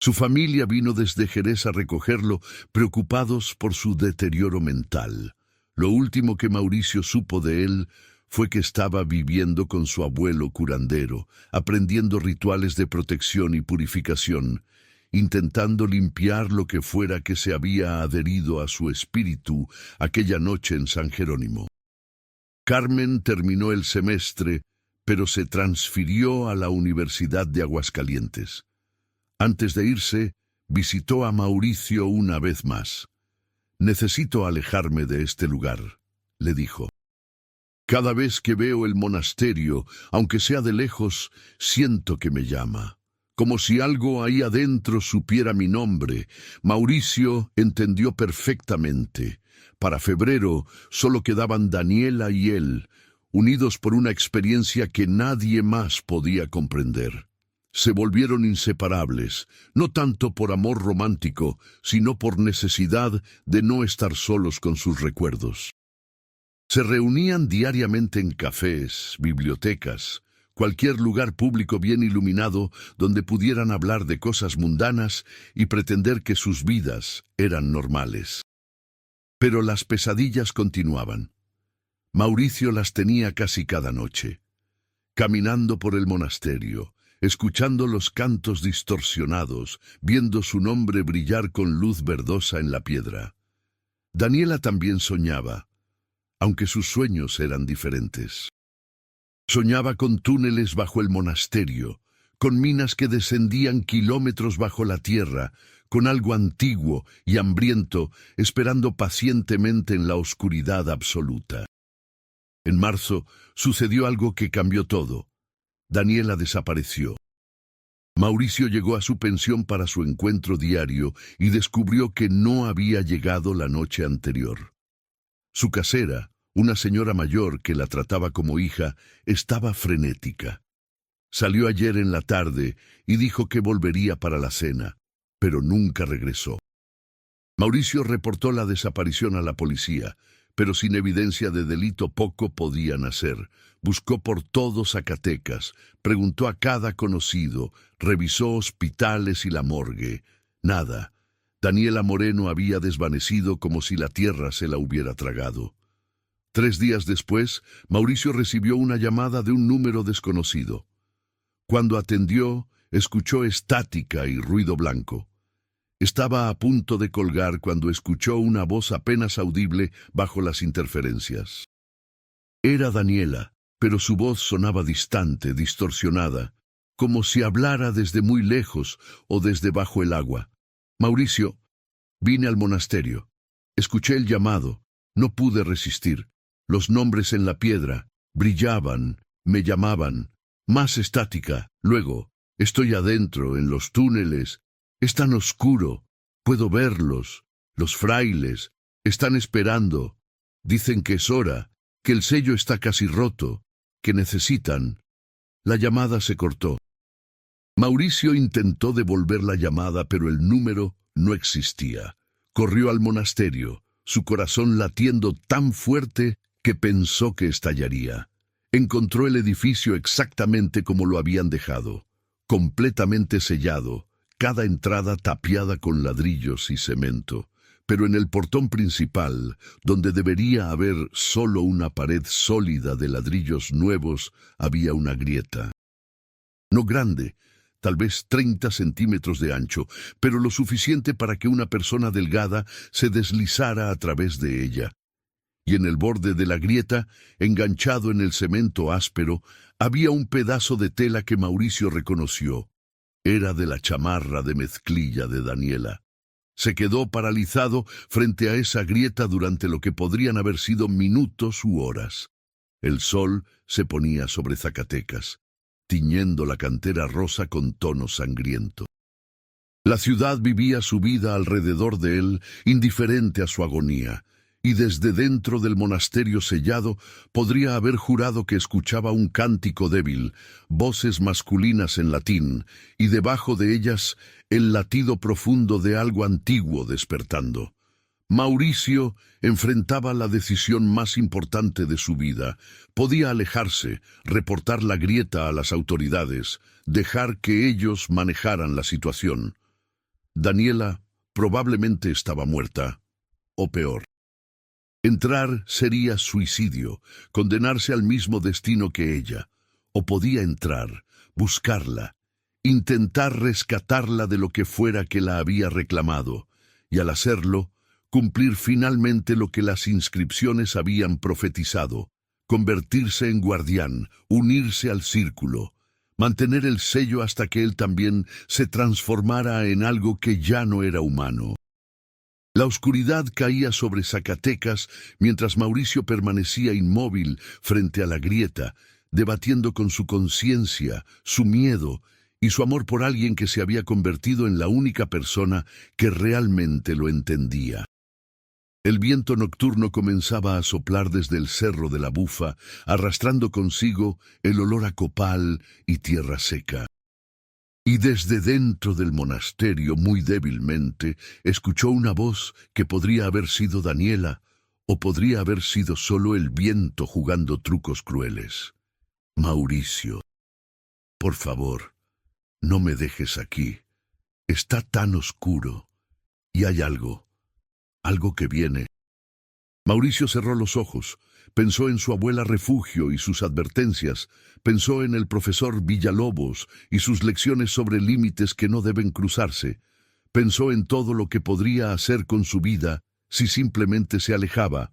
Su familia vino desde Jerez a recogerlo, preocupados por su deterioro mental. Lo último que Mauricio supo de él fue que estaba viviendo con su abuelo curandero, aprendiendo rituales de protección y purificación, intentando limpiar lo que fuera que se había adherido a su espíritu aquella noche en San Jerónimo. Carmen terminó el semestre, pero se transfirió a la Universidad de Aguascalientes. Antes de irse, visitó a Mauricio una vez más. «Necesito alejarme de este lugar», le dijo. «Cada vez que veo el monasterio, aunque sea de lejos, siento que me llama. Como si algo ahí adentro supiera mi nombre». Mauricio entendió perfectamente. Para febrero solo quedaban Daniela y él, unidos por una experiencia que nadie más podía comprender. Se volvieron inseparables, no tanto por amor romántico, sino por necesidad de no estar solos con sus recuerdos. Se reunían diariamente en cafés, bibliotecas, cualquier lugar público bien iluminado donde pudieran hablar de cosas mundanas y pretender que sus vidas eran normales. Pero las pesadillas continuaban. Mauricio las tenía casi cada noche. Caminando por el monasterio, escuchando los cantos distorsionados, viendo su nombre brillar con luz verdosa en la piedra. Daniela también soñaba, aunque sus sueños eran diferentes. Soñaba con túneles bajo el monasterio, con minas que descendían kilómetros bajo la tierra, con algo antiguo y hambriento esperando pacientemente en la oscuridad absoluta. En marzo sucedió algo que cambió todo. Daniela desapareció. Mauricio llegó a su pensión para su encuentro diario y descubrió que no había llegado la noche anterior. Su casera, una señora mayor que la trataba como hija, estaba frenética. Salió ayer en la tarde y dijo que volvería para la cena, pero nunca regresó. Mauricio reportó la desaparición a la policía, pero sin evidencia de delito poco podían hacer. Buscó por todo Zacatecas, preguntó a cada conocido, revisó hospitales y la morgue. Nada. Daniela Moreno había desvanecido como si la tierra se la hubiera tragado. 3 días después, Mauricio recibió una llamada de un número desconocido. Cuando atendió, escuchó estática y ruido blanco. Estaba a punto de colgar cuando escuchó una voz apenas audible bajo las interferencias. Era Daniela, pero su voz sonaba distante, distorsionada, como si hablara desde muy lejos o desde bajo el agua. «Mauricio, vine al monasterio. Escuché el llamado. No pude resistir. Los nombres en la piedra brillaban, me llamaban. Más estática. Luego, estoy adentro, en los túneles. Es tan oscuro. Puedo verlos. Los frailes están esperando. Dicen que es hora, que el sello está casi roto, que necesitan». La llamada se cortó. Mauricio intentó devolver la llamada, pero el número no existía. Corrió al monasterio, su corazón latiendo tan fuerte que pensó que estallaría. Encontró el edificio exactamente como lo habían dejado, completamente sellado, cada entrada tapiada con ladrillos y cemento. Pero en el portón principal, donde debería haber solo una pared sólida de ladrillos nuevos, había una grieta. No grande, tal vez 30 centímetros de ancho, pero lo suficiente para que una persona delgada se deslizara a través de ella. Y en el borde de la grieta, enganchado en el cemento áspero, había un pedazo de tela que Mauricio reconoció. Era de la chamarra de mezclilla de Daniela. Se quedó paralizado frente a esa grieta durante lo que podrían haber sido minutos u horas. El sol se ponía sobre Zacatecas. tiñendo la cantera rosa con tono sangriento. La ciudad vivía su vida alrededor de él, indiferente a su agonía, y desde dentro del monasterio sellado podría haber jurado que escuchaba un cántico débil, voces masculinas en latín, y debajo de ellas el latido profundo de algo antiguo despertando. Mauricio enfrentaba la decisión más importante de su vida. Podía alejarse, reportar la grieta a las autoridades, dejar que ellos manejaran la situación. Daniela probablemente estaba muerta, o peor. Entrar sería suicidio, condenarse al mismo destino que ella. O podía entrar, buscarla, intentar rescatarla de lo que fuera que la había reclamado, y al hacerlo, cumplir finalmente lo que las inscripciones habían profetizado, convertirse en guardián, unirse al círculo, mantener el sello hasta que él también se transformara en algo que ya no era humano. La oscuridad caía sobre Zacatecas mientras Mauricio permanecía inmóvil frente a la grieta, debatiendo con su conciencia, su miedo y su amor por alguien que se había convertido en la única persona que realmente lo entendía. El viento nocturno comenzaba a soplar desde el cerro de la Bufa, arrastrando consigo el olor a copal y tierra seca. Y desde dentro del monasterio, muy débilmente, escuchó una voz que podría haber sido Daniela, o podría haber sido solo el viento jugando trucos crueles. Mauricio, por favor, no me dejes aquí. Está tan oscuro. Y hay algo que viene. Mauricio cerró los ojos, pensó en su abuela Refugio y sus advertencias, pensó en el profesor Villalobos y sus lecciones sobre límites que no deben cruzarse, pensó en todo lo que podría hacer con su vida si simplemente se alejaba.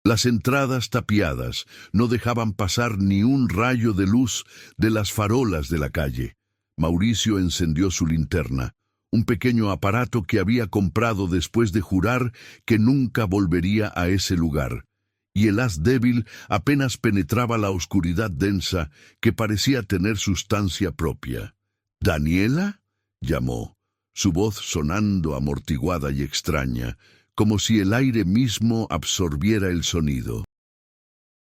Las entradas tapiadas no dejaban pasar ni un rayo de luz de las farolas de la calle. Mauricio encendió su linterna, un pequeño aparato que había comprado después de jurar que nunca volvería a ese lugar, y el haz débil apenas penetraba la oscuridad densa que parecía tener sustancia propia. ¿Daniela?, llamó, su voz sonando amortiguada y extraña, como si el aire mismo absorbiera el sonido.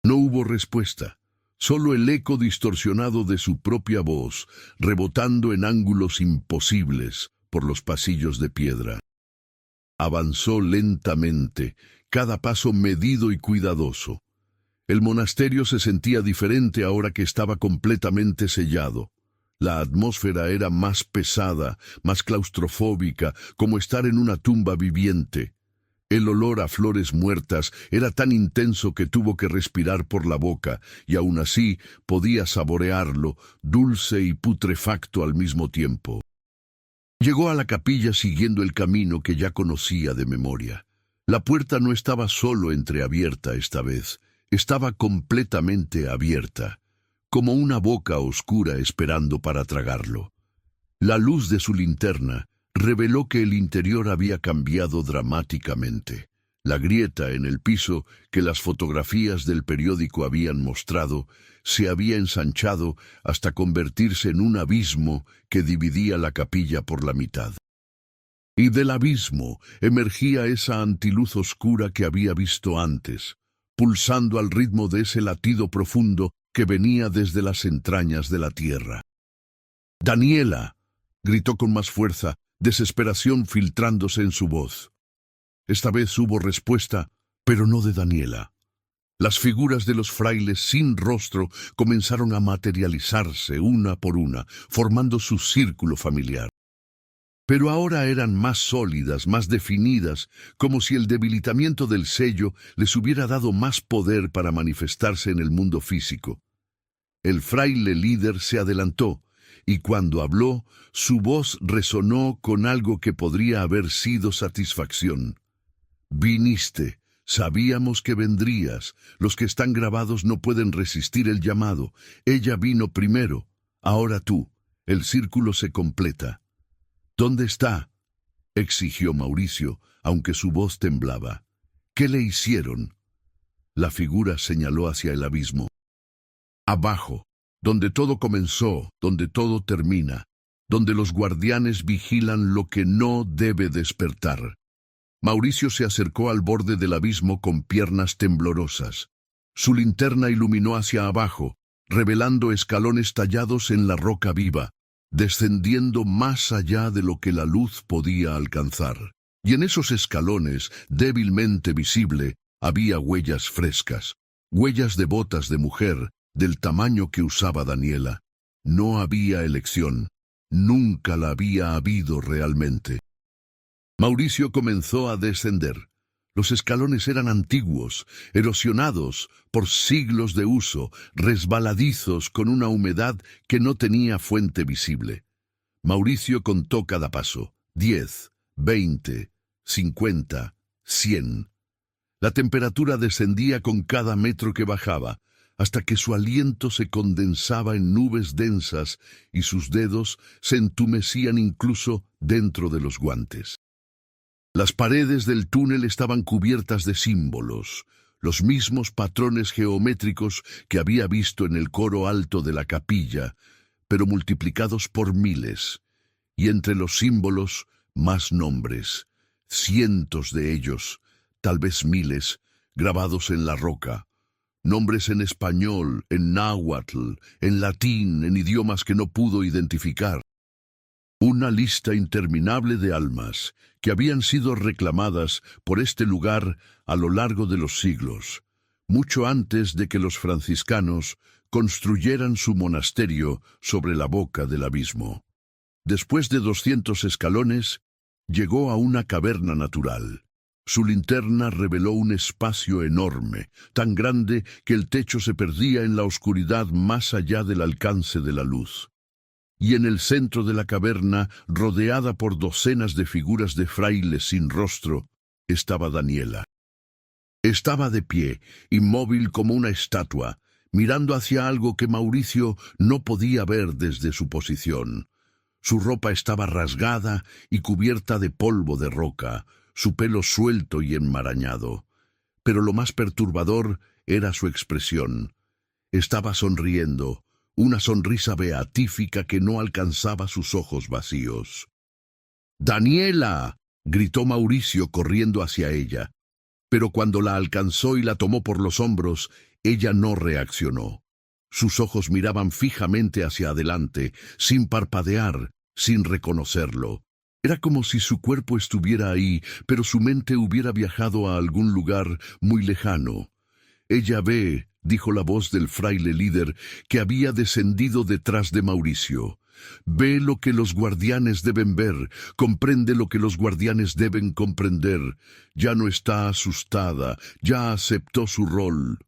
No hubo respuesta. Solo el eco distorsionado de su propia voz, rebotando en ángulos imposibles por los pasillos de piedra. Avanzó lentamente, cada paso medido y cuidadoso. El monasterio se sentía diferente ahora que estaba completamente sellado. La atmósfera era más pesada, más claustrofóbica, como estar en una tumba viviente. El olor a flores muertas era tan intenso que tuvo que respirar por la boca, y aún así podía saborearlo, dulce y putrefacto al mismo tiempo. Llegó a la capilla siguiendo el camino que ya conocía de memoria. La puerta no estaba solo entreabierta esta vez, estaba completamente abierta, como una boca oscura esperando para tragarlo. La luz de su linterna reveló que el interior había cambiado dramáticamente. La grieta en el piso que las fotografías del periódico habían mostrado se había ensanchado hasta convertirse en un abismo que dividía la capilla por la mitad. Y del abismo emergía esa antiluz oscura que había visto antes, pulsando al ritmo de ese latido profundo que venía desde las entrañas de la tierra. «¡Daniela!», gritó con más fuerza, desesperación filtrándose en su voz. Esta vez hubo respuesta, pero no de Daniela. Las figuras de los frailes sin rostro comenzaron a materializarse una por una, formando su círculo familiar. Pero ahora eran más sólidas, más definidas, como si el debilitamiento del sello les hubiera dado más poder para manifestarse en el mundo físico. El fraile líder se adelantó, y cuando habló, su voz resonó con algo que podría haber sido satisfacción. «Viniste, sabíamos que vendrías, los que están grabados no pueden resistir el llamado. Ella vino primero, ahora tú, el círculo se completa». «¿Dónde está?», exigió Mauricio, aunque su voz temblaba. «¿Qué le hicieron?». La figura señaló hacia el abismo. «Abajo», donde todo comenzó, donde todo termina, donde los guardianes vigilan lo que no debe despertar. Mauricio se acercó al borde del abismo con piernas temblorosas. Su linterna iluminó hacia abajo, revelando escalones tallados en la roca viva, descendiendo más allá de lo que la luz podía alcanzar. Y en esos escalones, débilmente visible, había huellas frescas, huellas de botas de mujer, del tamaño que usaba Daniela. No había elección, nunca la había habido realmente. Mauricio comenzó a descender. Los escalones eran antiguos, erosionados por siglos de uso, resbaladizos con una humedad que no tenía fuente visible. Mauricio contó cada paso: 10, 20, 50, 100. La temperatura descendía con cada metro que bajaba, hasta que su aliento se condensaba en nubes densas y sus dedos se entumecían incluso dentro de los guantes. Las paredes del túnel estaban cubiertas de símbolos, los mismos patrones geométricos que había visto en el coro alto de la capilla, pero multiplicados por miles, y entre los símbolos más nombres, cientos de ellos, tal vez miles, grabados en la roca. Nombres en español, en náhuatl, en latín, en idiomas que no pudo identificar. Una lista interminable de almas que habían sido reclamadas por este lugar a lo largo de los siglos, mucho antes de que los franciscanos construyeran su monasterio sobre la boca del abismo. Después de 200 escalones, llegó a una caverna natural. Su linterna reveló un espacio enorme, tan grande que el techo se perdía en la oscuridad más allá del alcance de la luz. Y en el centro de la caverna, rodeada por docenas de figuras de frailes sin rostro, estaba Daniela. Estaba de pie, inmóvil como una estatua, mirando hacia algo que Mauricio no podía ver desde su posición. Su ropa estaba rasgada y cubierta de polvo de roca, su pelo suelto y enmarañado. Pero lo más perturbador era su expresión. Estaba sonriendo, una sonrisa beatífica que no alcanzaba sus ojos vacíos. «¡Daniela!», gritó Mauricio corriendo hacia ella. Pero cuando la alcanzó y la tomó por los hombros, ella no reaccionó. Sus ojos miraban fijamente hacia adelante, sin parpadear, sin reconocerlo. Era como si su cuerpo estuviera ahí, pero su mente hubiera viajado a algún lugar muy lejano. «Ella ve», dijo la voz del fraile líder, que había descendido detrás de Mauricio. «Ve lo que los guardianes deben ver, comprende lo que los guardianes deben comprender. Ya no está asustada, ya aceptó su rol».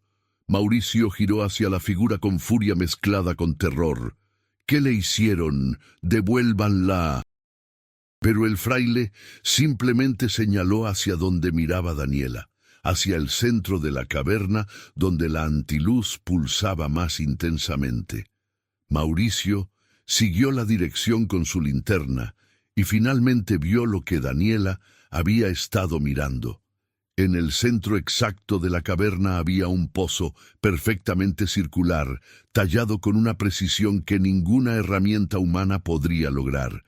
Mauricio giró hacia la figura con furia mezclada con terror. «¿Qué le hicieron? Devuélvanla». Pero el fraile simplemente señaló hacia donde miraba Daniela, hacia el centro de la caverna donde la antiluz pulsaba más intensamente. Mauricio siguió la dirección con su linterna y finalmente vio lo que Daniela había estado mirando. En el centro exacto de la caverna había un pozo perfectamente circular, tallado con una precisión que ninguna herramienta humana podría lograr,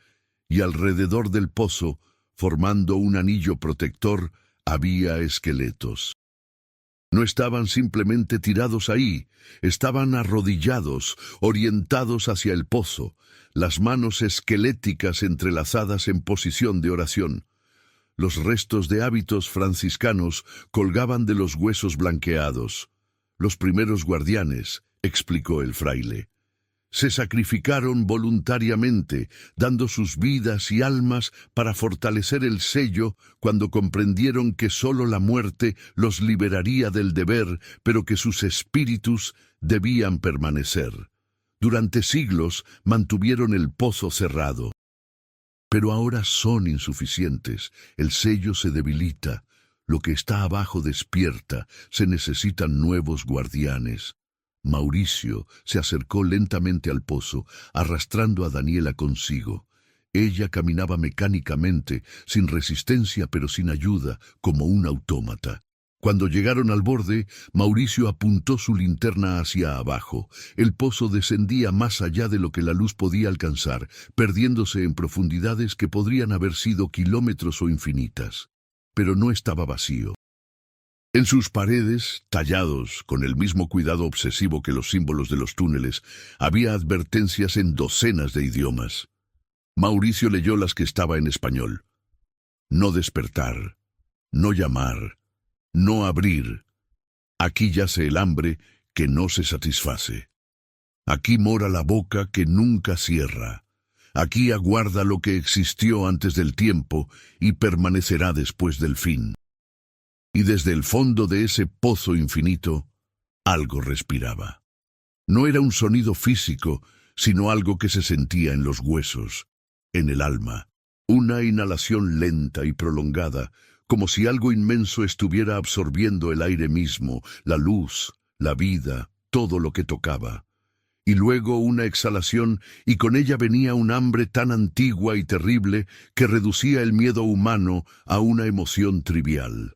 y alrededor del pozo, formando un anillo protector, había esqueletos. No estaban simplemente tirados ahí, estaban arrodillados, orientados hacia el pozo, las manos esqueléticas entrelazadas en posición de oración. Los restos de hábitos franciscanos colgaban de los huesos blanqueados. «Los primeros guardianes», explicó el fraile, «se sacrificaron voluntariamente, dando sus vidas y almas para fortalecer el sello cuando comprendieron que sólo la muerte los liberaría del deber, pero que sus espíritus debían permanecer. Durante siglos mantuvieron el pozo cerrado. Pero ahora son insuficientes, el sello se debilita, lo que está abajo despierta, se necesitan nuevos guardianes». Mauricio se acercó lentamente al pozo, arrastrando a Daniela consigo. Ella caminaba mecánicamente, sin resistencia pero sin ayuda, como un autómata. Cuando llegaron al borde, Mauricio apuntó su linterna hacia abajo. El pozo descendía más allá de lo que la luz podía alcanzar, perdiéndose en profundidades que podrían haber sido kilómetros o infinitas. Pero no estaba vacío. En sus paredes, tallados con el mismo cuidado obsesivo que los símbolos de los túneles, había advertencias en docenas de idiomas. Mauricio leyó las que estaba en español. No despertar, no llamar, no abrir. Aquí yace el hambre que no se satisface. Aquí mora la boca que nunca cierra. Aquí aguarda lo que existió antes del tiempo y permanecerá después del fin. Y desde el fondo de ese pozo infinito, algo respiraba. No era un sonido físico, sino algo que se sentía en los huesos, en el alma. Una inhalación lenta y prolongada, como si algo inmenso estuviera absorbiendo el aire mismo, la luz, la vida, todo lo que tocaba. Y luego una exhalación, y con ella venía un hambre tan antigua y terrible que reducía el miedo humano a una emoción trivial.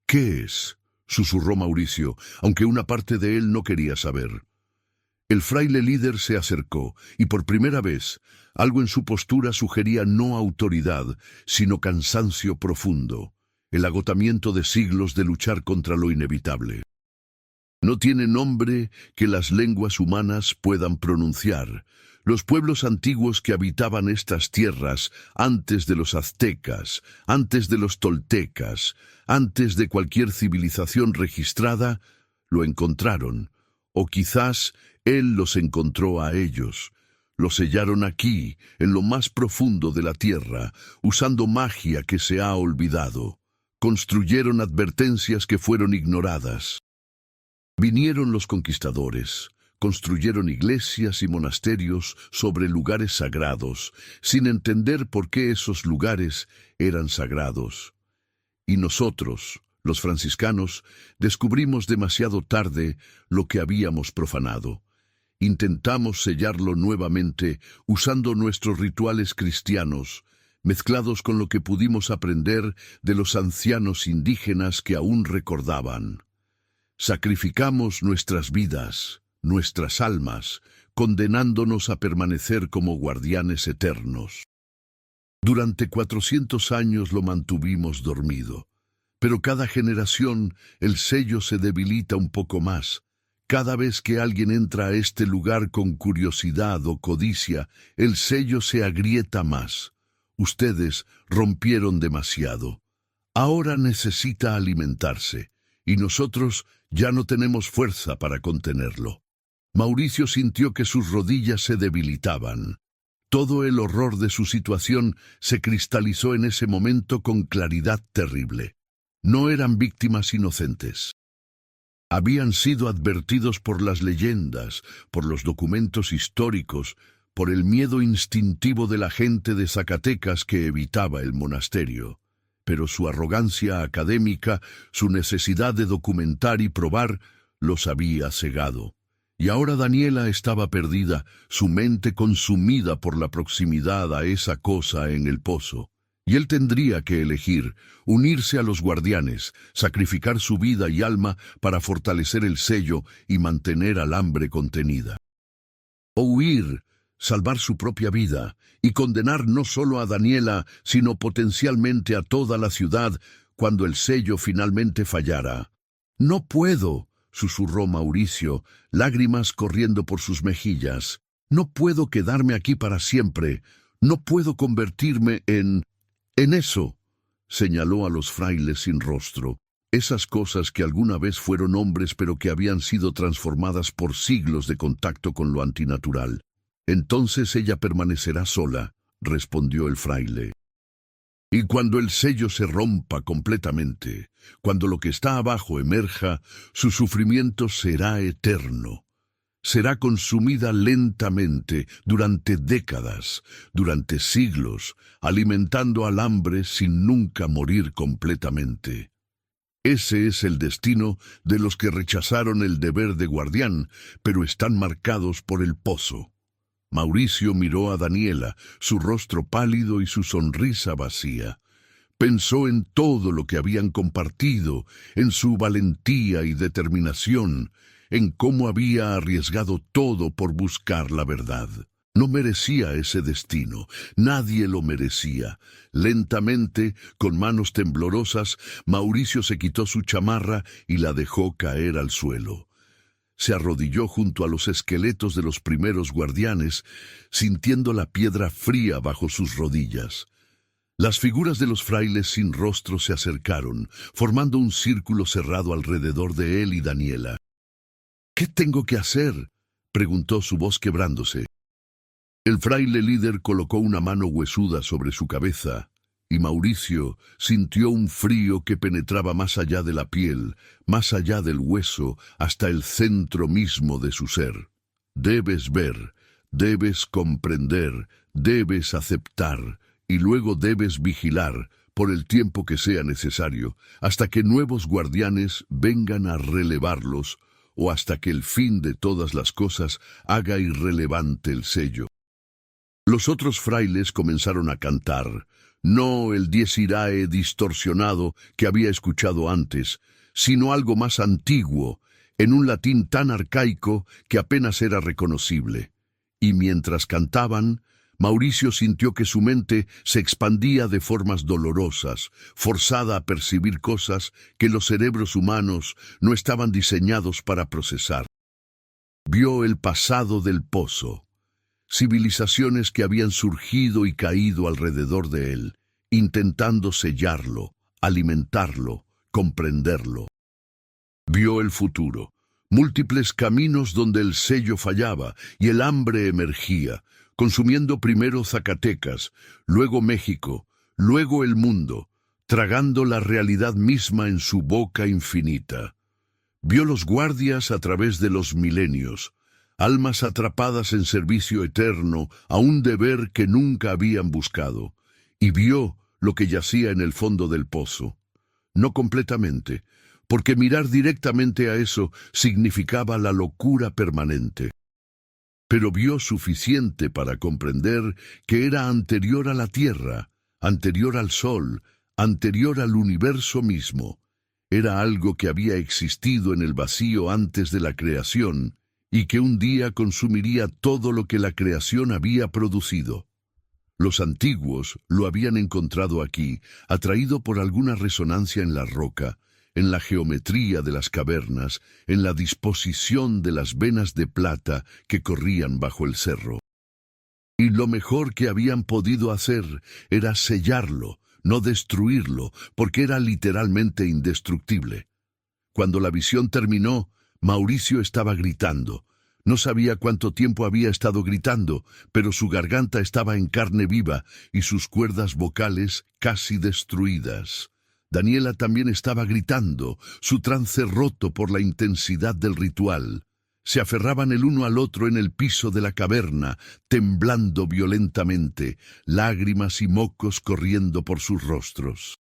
«¿Qué es?», susurró Mauricio, aunque una parte de él no quería saber. El fraile líder se acercó, y por primera vez, algo en su postura sugería no autoridad, sino cansancio profundo, el agotamiento de siglos de luchar contra lo inevitable. No tiene nombre que las lenguas humanas puedan pronunciar. Los pueblos antiguos que habitaban estas tierras, antes de los aztecas, antes de los toltecas, antes de cualquier civilización registrada, lo encontraron, o quizás él los encontró a ellos. Lo sellaron aquí, en lo más profundo de la tierra, usando magia que se ha olvidado. Construyeron advertencias que fueron ignoradas. Vinieron los conquistadores, construyeron iglesias y monasterios sobre lugares sagrados, sin entender por qué esos lugares eran sagrados. Y nosotros, los franciscanos, descubrimos demasiado tarde lo que habíamos profanado. Intentamos sellarlo nuevamente usando nuestros rituales cristianos, mezclados con lo que pudimos aprender de los ancianos indígenas que aún recordaban. Sacrificamos nuestras vidas, nuestras almas, condenándonos a permanecer como guardianes eternos. Durante 400 años lo mantuvimos dormido, pero cada generación el sello se debilita un poco más. Cada vez que alguien entra a este lugar con curiosidad o codicia, el sello se agrieta más. Ustedes rompieron demasiado. Ahora necesita alimentarse, y nosotros ya no tenemos fuerza para contenerlo. Mauricio sintió que sus rodillas se debilitaban. Todo el horror de su situación se cristalizó en ese momento con claridad terrible. No eran víctimas inocentes. Habían sido advertidos por las leyendas, por los documentos históricos, por el miedo instintivo de la gente de Zacatecas que evitaba el monasterio. Pero su arrogancia académica, su necesidad de documentar y probar, los había cegado. Y ahora Daniela estaba perdida, su mente consumida por la proximidad a esa cosa en el pozo. Y él tendría que elegir, unirse a los guardianes, sacrificar su vida y alma para fortalecer el sello y mantener al hambre contenida. O huir, salvar su propia vida y condenar no solo a Daniela, sino potencialmente a toda la ciudad cuando el sello finalmente fallara. «No puedo», susurró Mauricio, lágrimas corriendo por sus mejillas. «No puedo quedarme aquí para siempre. No puedo convertirme en eso», señaló a los frailes sin rostro. Esas cosas que alguna vez fueron hombres pero que habían sido transformadas por siglos de contacto con lo antinatural. «Entonces ella permanecerá sola», respondió el fraile. «Y cuando el sello se rompa completamente, cuando lo que está abajo emerja, su sufrimiento será eterno. Será consumida lentamente, durante décadas, durante siglos, alimentando al hambre sin nunca morir completamente. Ese es el destino de los que rechazaron el deber de guardián, pero están marcados por el pozo». Mauricio miró a Daniela, su rostro pálido y su sonrisa vacía. Pensó en todo lo que habían compartido, en su valentía y determinación, en cómo había arriesgado todo por buscar la verdad. No merecía ese destino, nadie lo merecía. Lentamente, con manos temblorosas, Mauricio se quitó su chamarra y la dejó caer al suelo. Se arrodilló junto a los esqueletos de los primeros guardianes, sintiendo la piedra fría bajo sus rodillas. Las figuras de los frailes sin rostro se acercaron, formando un círculo cerrado alrededor de él y Daniela. «¿Qué tengo que hacer?», preguntó su voz quebrándose. El fraile líder colocó una mano huesuda sobre su cabeza, y Mauricio sintió un frío que penetraba más allá de la piel, más allá del hueso, hasta el centro mismo de su ser. Debes ver, debes comprender, debes aceptar, y luego debes vigilar, por el tiempo que sea necesario, hasta que nuevos guardianes vengan a relevarlos, o hasta que el fin de todas las cosas haga irrelevante el sello. Los otros frailes comenzaron a cantar, no el Dies Irae distorsionado que había escuchado antes, sino algo más antiguo, en un latín tan arcaico que apenas era reconocible. Y mientras cantaban, Mauricio sintió que su mente se expandía de formas dolorosas, forzada a percibir cosas que los cerebros humanos no estaban diseñados para procesar. Vio el pasado del pozo, civilizaciones que habían surgido y caído alrededor de él, intentando sellarlo, alimentarlo, comprenderlo. Vio el futuro, múltiples caminos donde el sello fallaba y el hambre emergía, consumiendo primero Zacatecas, luego México, luego el mundo, tragando la realidad misma en su boca infinita. Vio los guardias a través de los milenios, almas atrapadas en servicio eterno a un deber que nunca habían buscado, y vio lo que yacía en el fondo del pozo. No completamente, porque mirar directamente a eso significaba la locura permanente. Pero vio suficiente para comprender que era anterior a la tierra, anterior al sol, anterior al universo mismo. Era algo que había existido en el vacío antes de la creación, y que un día consumiría todo lo que la creación había producido. Los antiguos lo habían encontrado aquí, atraído por alguna resonancia en la roca, en la geometría de las cavernas, en la disposición de las venas de plata que corrían bajo el cerro. Y lo mejor que habían podido hacer era sellarlo, no destruirlo, porque era literalmente indestructible. Cuando la visión terminó, Mauricio estaba gritando. No sabía cuánto tiempo había estado gritando, pero su garganta estaba en carne viva y sus cuerdas vocales casi destruidas. Daniela también estaba gritando, su trance roto por la intensidad del ritual. Se aferraban el uno al otro en el piso de la caverna, temblando violentamente, lágrimas y mocos corriendo por sus rostros.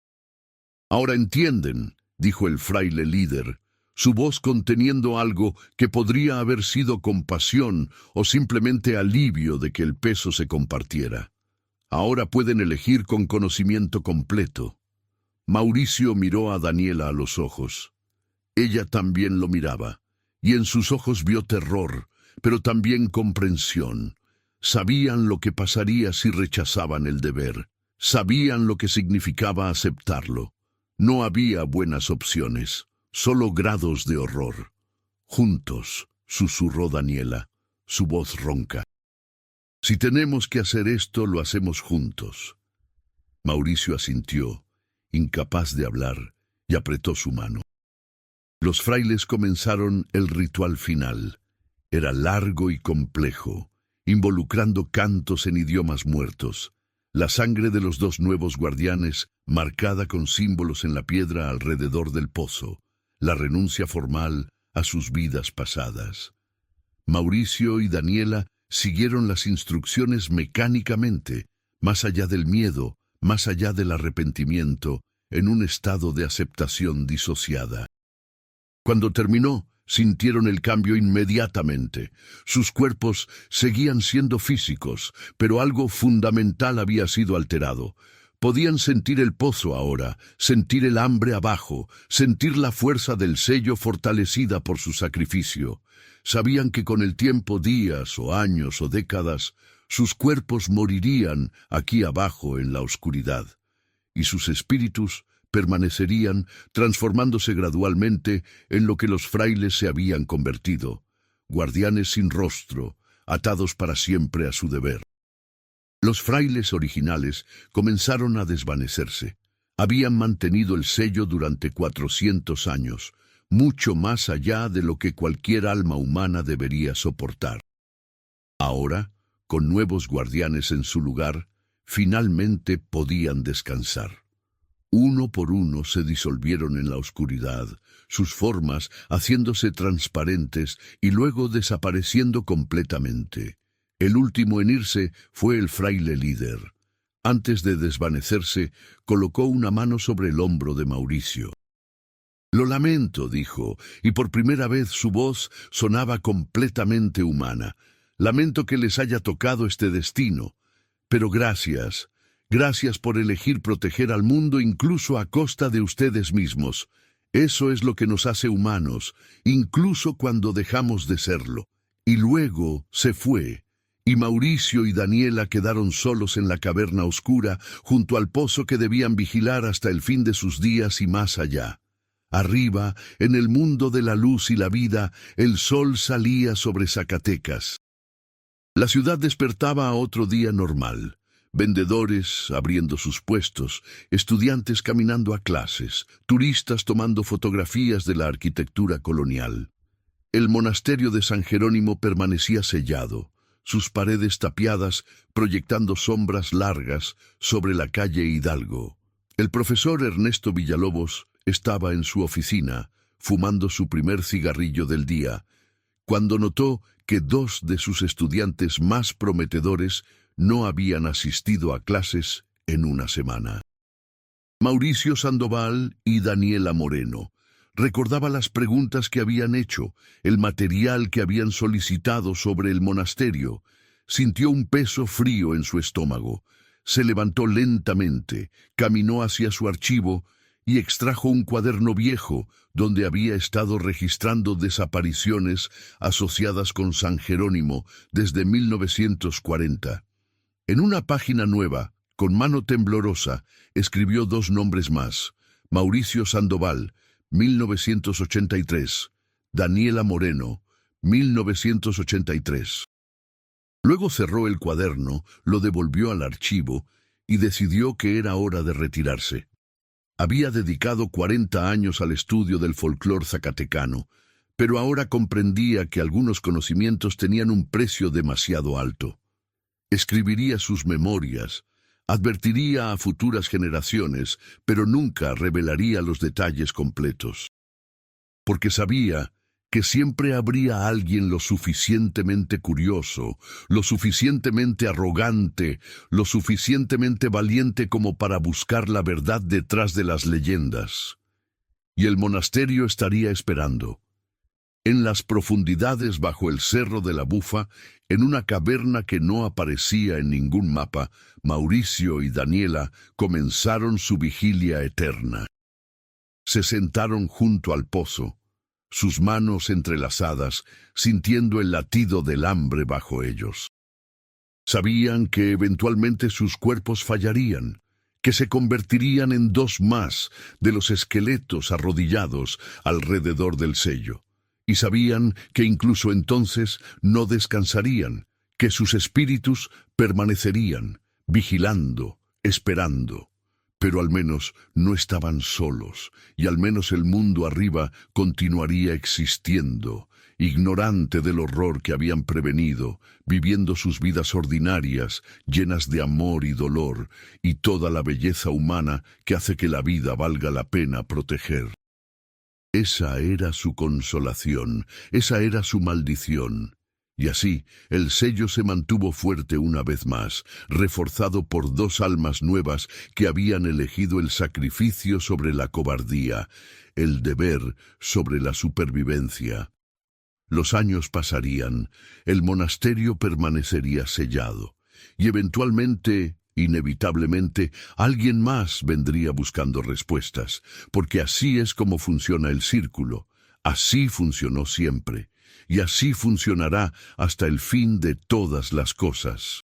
«Ahora entienden», dijo el fraile líder, su voz conteniendo algo que podría haber sido compasión o simplemente alivio de que el peso se compartiera. «Ahora pueden elegir con conocimiento completo». Mauricio miró a Daniela a los ojos. Ella también lo miraba, y en sus ojos vio terror, pero también comprensión. Sabían lo que pasaría si rechazaban el deber. Sabían lo que significaba aceptarlo. No había buenas opciones, solo grados de horror. «Juntos», susurró Daniela, su voz ronca. «Si tenemos que hacer esto, lo hacemos juntos». Mauricio asintió, incapaz de hablar, y apretó su mano. Los frailes comenzaron el ritual final. Era largo y complejo, involucrando cantos en idiomas muertos. La sangre de los dos nuevos guardianes, marcada con símbolos en la piedra alrededor del pozo. La renuncia formal a sus vidas pasadas. Mauricio y Daniela siguieron las instrucciones mecánicamente, más allá del miedo, más allá del arrepentimiento, en un estado de aceptación disociada. Cuando terminó, sintieron el cambio inmediatamente. Sus cuerpos seguían siendo físicos, pero algo fundamental había sido alterado. Podían sentir el pozo ahora, sentir el hambre abajo, sentir la fuerza del sello fortalecida por su sacrificio. Sabían que con el tiempo, días o años o décadas, sus cuerpos morirían aquí abajo en la oscuridad, y sus espíritus permanecerían transformándose gradualmente en lo que los frailes se habían convertido, guardianes sin rostro, atados para siempre a su deber. Los frailes originales comenzaron a desvanecerse. Habían mantenido el sello durante 400 años, mucho más allá de lo que cualquier alma humana debería soportar. Ahora, con nuevos guardianes en su lugar, finalmente podían descansar. Uno por uno se disolvieron en la oscuridad, sus formas haciéndose transparentes y luego desapareciendo completamente. El último en irse fue el fraile líder. Antes de desvanecerse, colocó una mano sobre el hombro de Mauricio. «Lo lamento», dijo, y por primera vez su voz sonaba completamente humana. «Lamento que les haya tocado este destino, pero gracias. Gracias por elegir proteger al mundo incluso a costa de ustedes mismos. Eso es lo que nos hace humanos, incluso cuando dejamos de serlo». Y luego se fue, y Mauricio y Daniela quedaron solos en la caverna oscura, junto al pozo que debían vigilar hasta el fin de sus días y más allá. Arriba, en el mundo de la luz y la vida, el sol salía sobre Zacatecas. La ciudad despertaba a otro día normal. Vendedores abriendo sus puestos, estudiantes caminando a clases, turistas tomando fotografías de la arquitectura colonial. El monasterio de San Jerónimo permanecía sellado, sus paredes tapiadas proyectando sombras largas sobre la calle Hidalgo. El profesor Ernesto Villalobos estaba en su oficina, fumando su primer cigarrillo del día, cuando notó que dos de sus estudiantes más prometedores no habían asistido a clases en una semana. Mauricio Sandoval y Daniela Moreno. Recordaba las preguntas que habían hecho, el material que habían solicitado sobre el monasterio. Sintió un peso frío en su estómago. Se levantó lentamente, caminó hacia su archivo y extrajo un cuaderno viejo donde había estado registrando desapariciones asociadas con San Jerónimo desde 1940. En una página nueva, con mano temblorosa, escribió dos nombres más: Mauricio Sandoval, 1983, Daniela Moreno, 1983. Luego cerró el cuaderno, lo devolvió al archivo y decidió que era hora de retirarse. Había dedicado 40 años al estudio del folclore zacatecano, pero ahora comprendía que algunos conocimientos tenían un precio demasiado alto. Escribiría sus memorias, advertiría a futuras generaciones, pero nunca revelaría los detalles completos. Porque sabía que siempre habría alguien lo suficientemente curioso, lo suficientemente arrogante, lo suficientemente valiente como para buscar la verdad detrás de las leyendas. Y el monasterio estaría esperando. En las profundidades bajo el Cerro de la Bufa, en una caverna que no aparecía en ningún mapa, Mauricio y Daniela comenzaron su vigilia eterna. Se sentaron junto al pozo, sus manos entrelazadas, sintiendo el latido del hambre bajo ellos. Sabían que eventualmente sus cuerpos fallarían, que se convertirían en dos más de los esqueletos arrodillados alrededor del sello. Y sabían que incluso entonces no descansarían, que sus espíritus permanecerían, vigilando, esperando. Pero al menos no estaban solos, y al menos el mundo arriba continuaría existiendo, ignorante del horror que habían prevenido, viviendo sus vidas ordinarias, llenas de amor y dolor, y toda la belleza humana que hace que la vida valga la pena proteger. Esa era su consolación, esa era su maldición. Y así, el sello se mantuvo fuerte una vez más, reforzado por dos almas nuevas que habían elegido el sacrificio sobre la cobardía, el deber sobre la supervivencia. Los años pasarían, el monasterio permanecería sellado, y eventualmente Inevitablemente, alguien más vendría buscando respuestas, porque así es como funciona el círculo. Así funcionó siempre, y así funcionará hasta el fin de todas las cosas.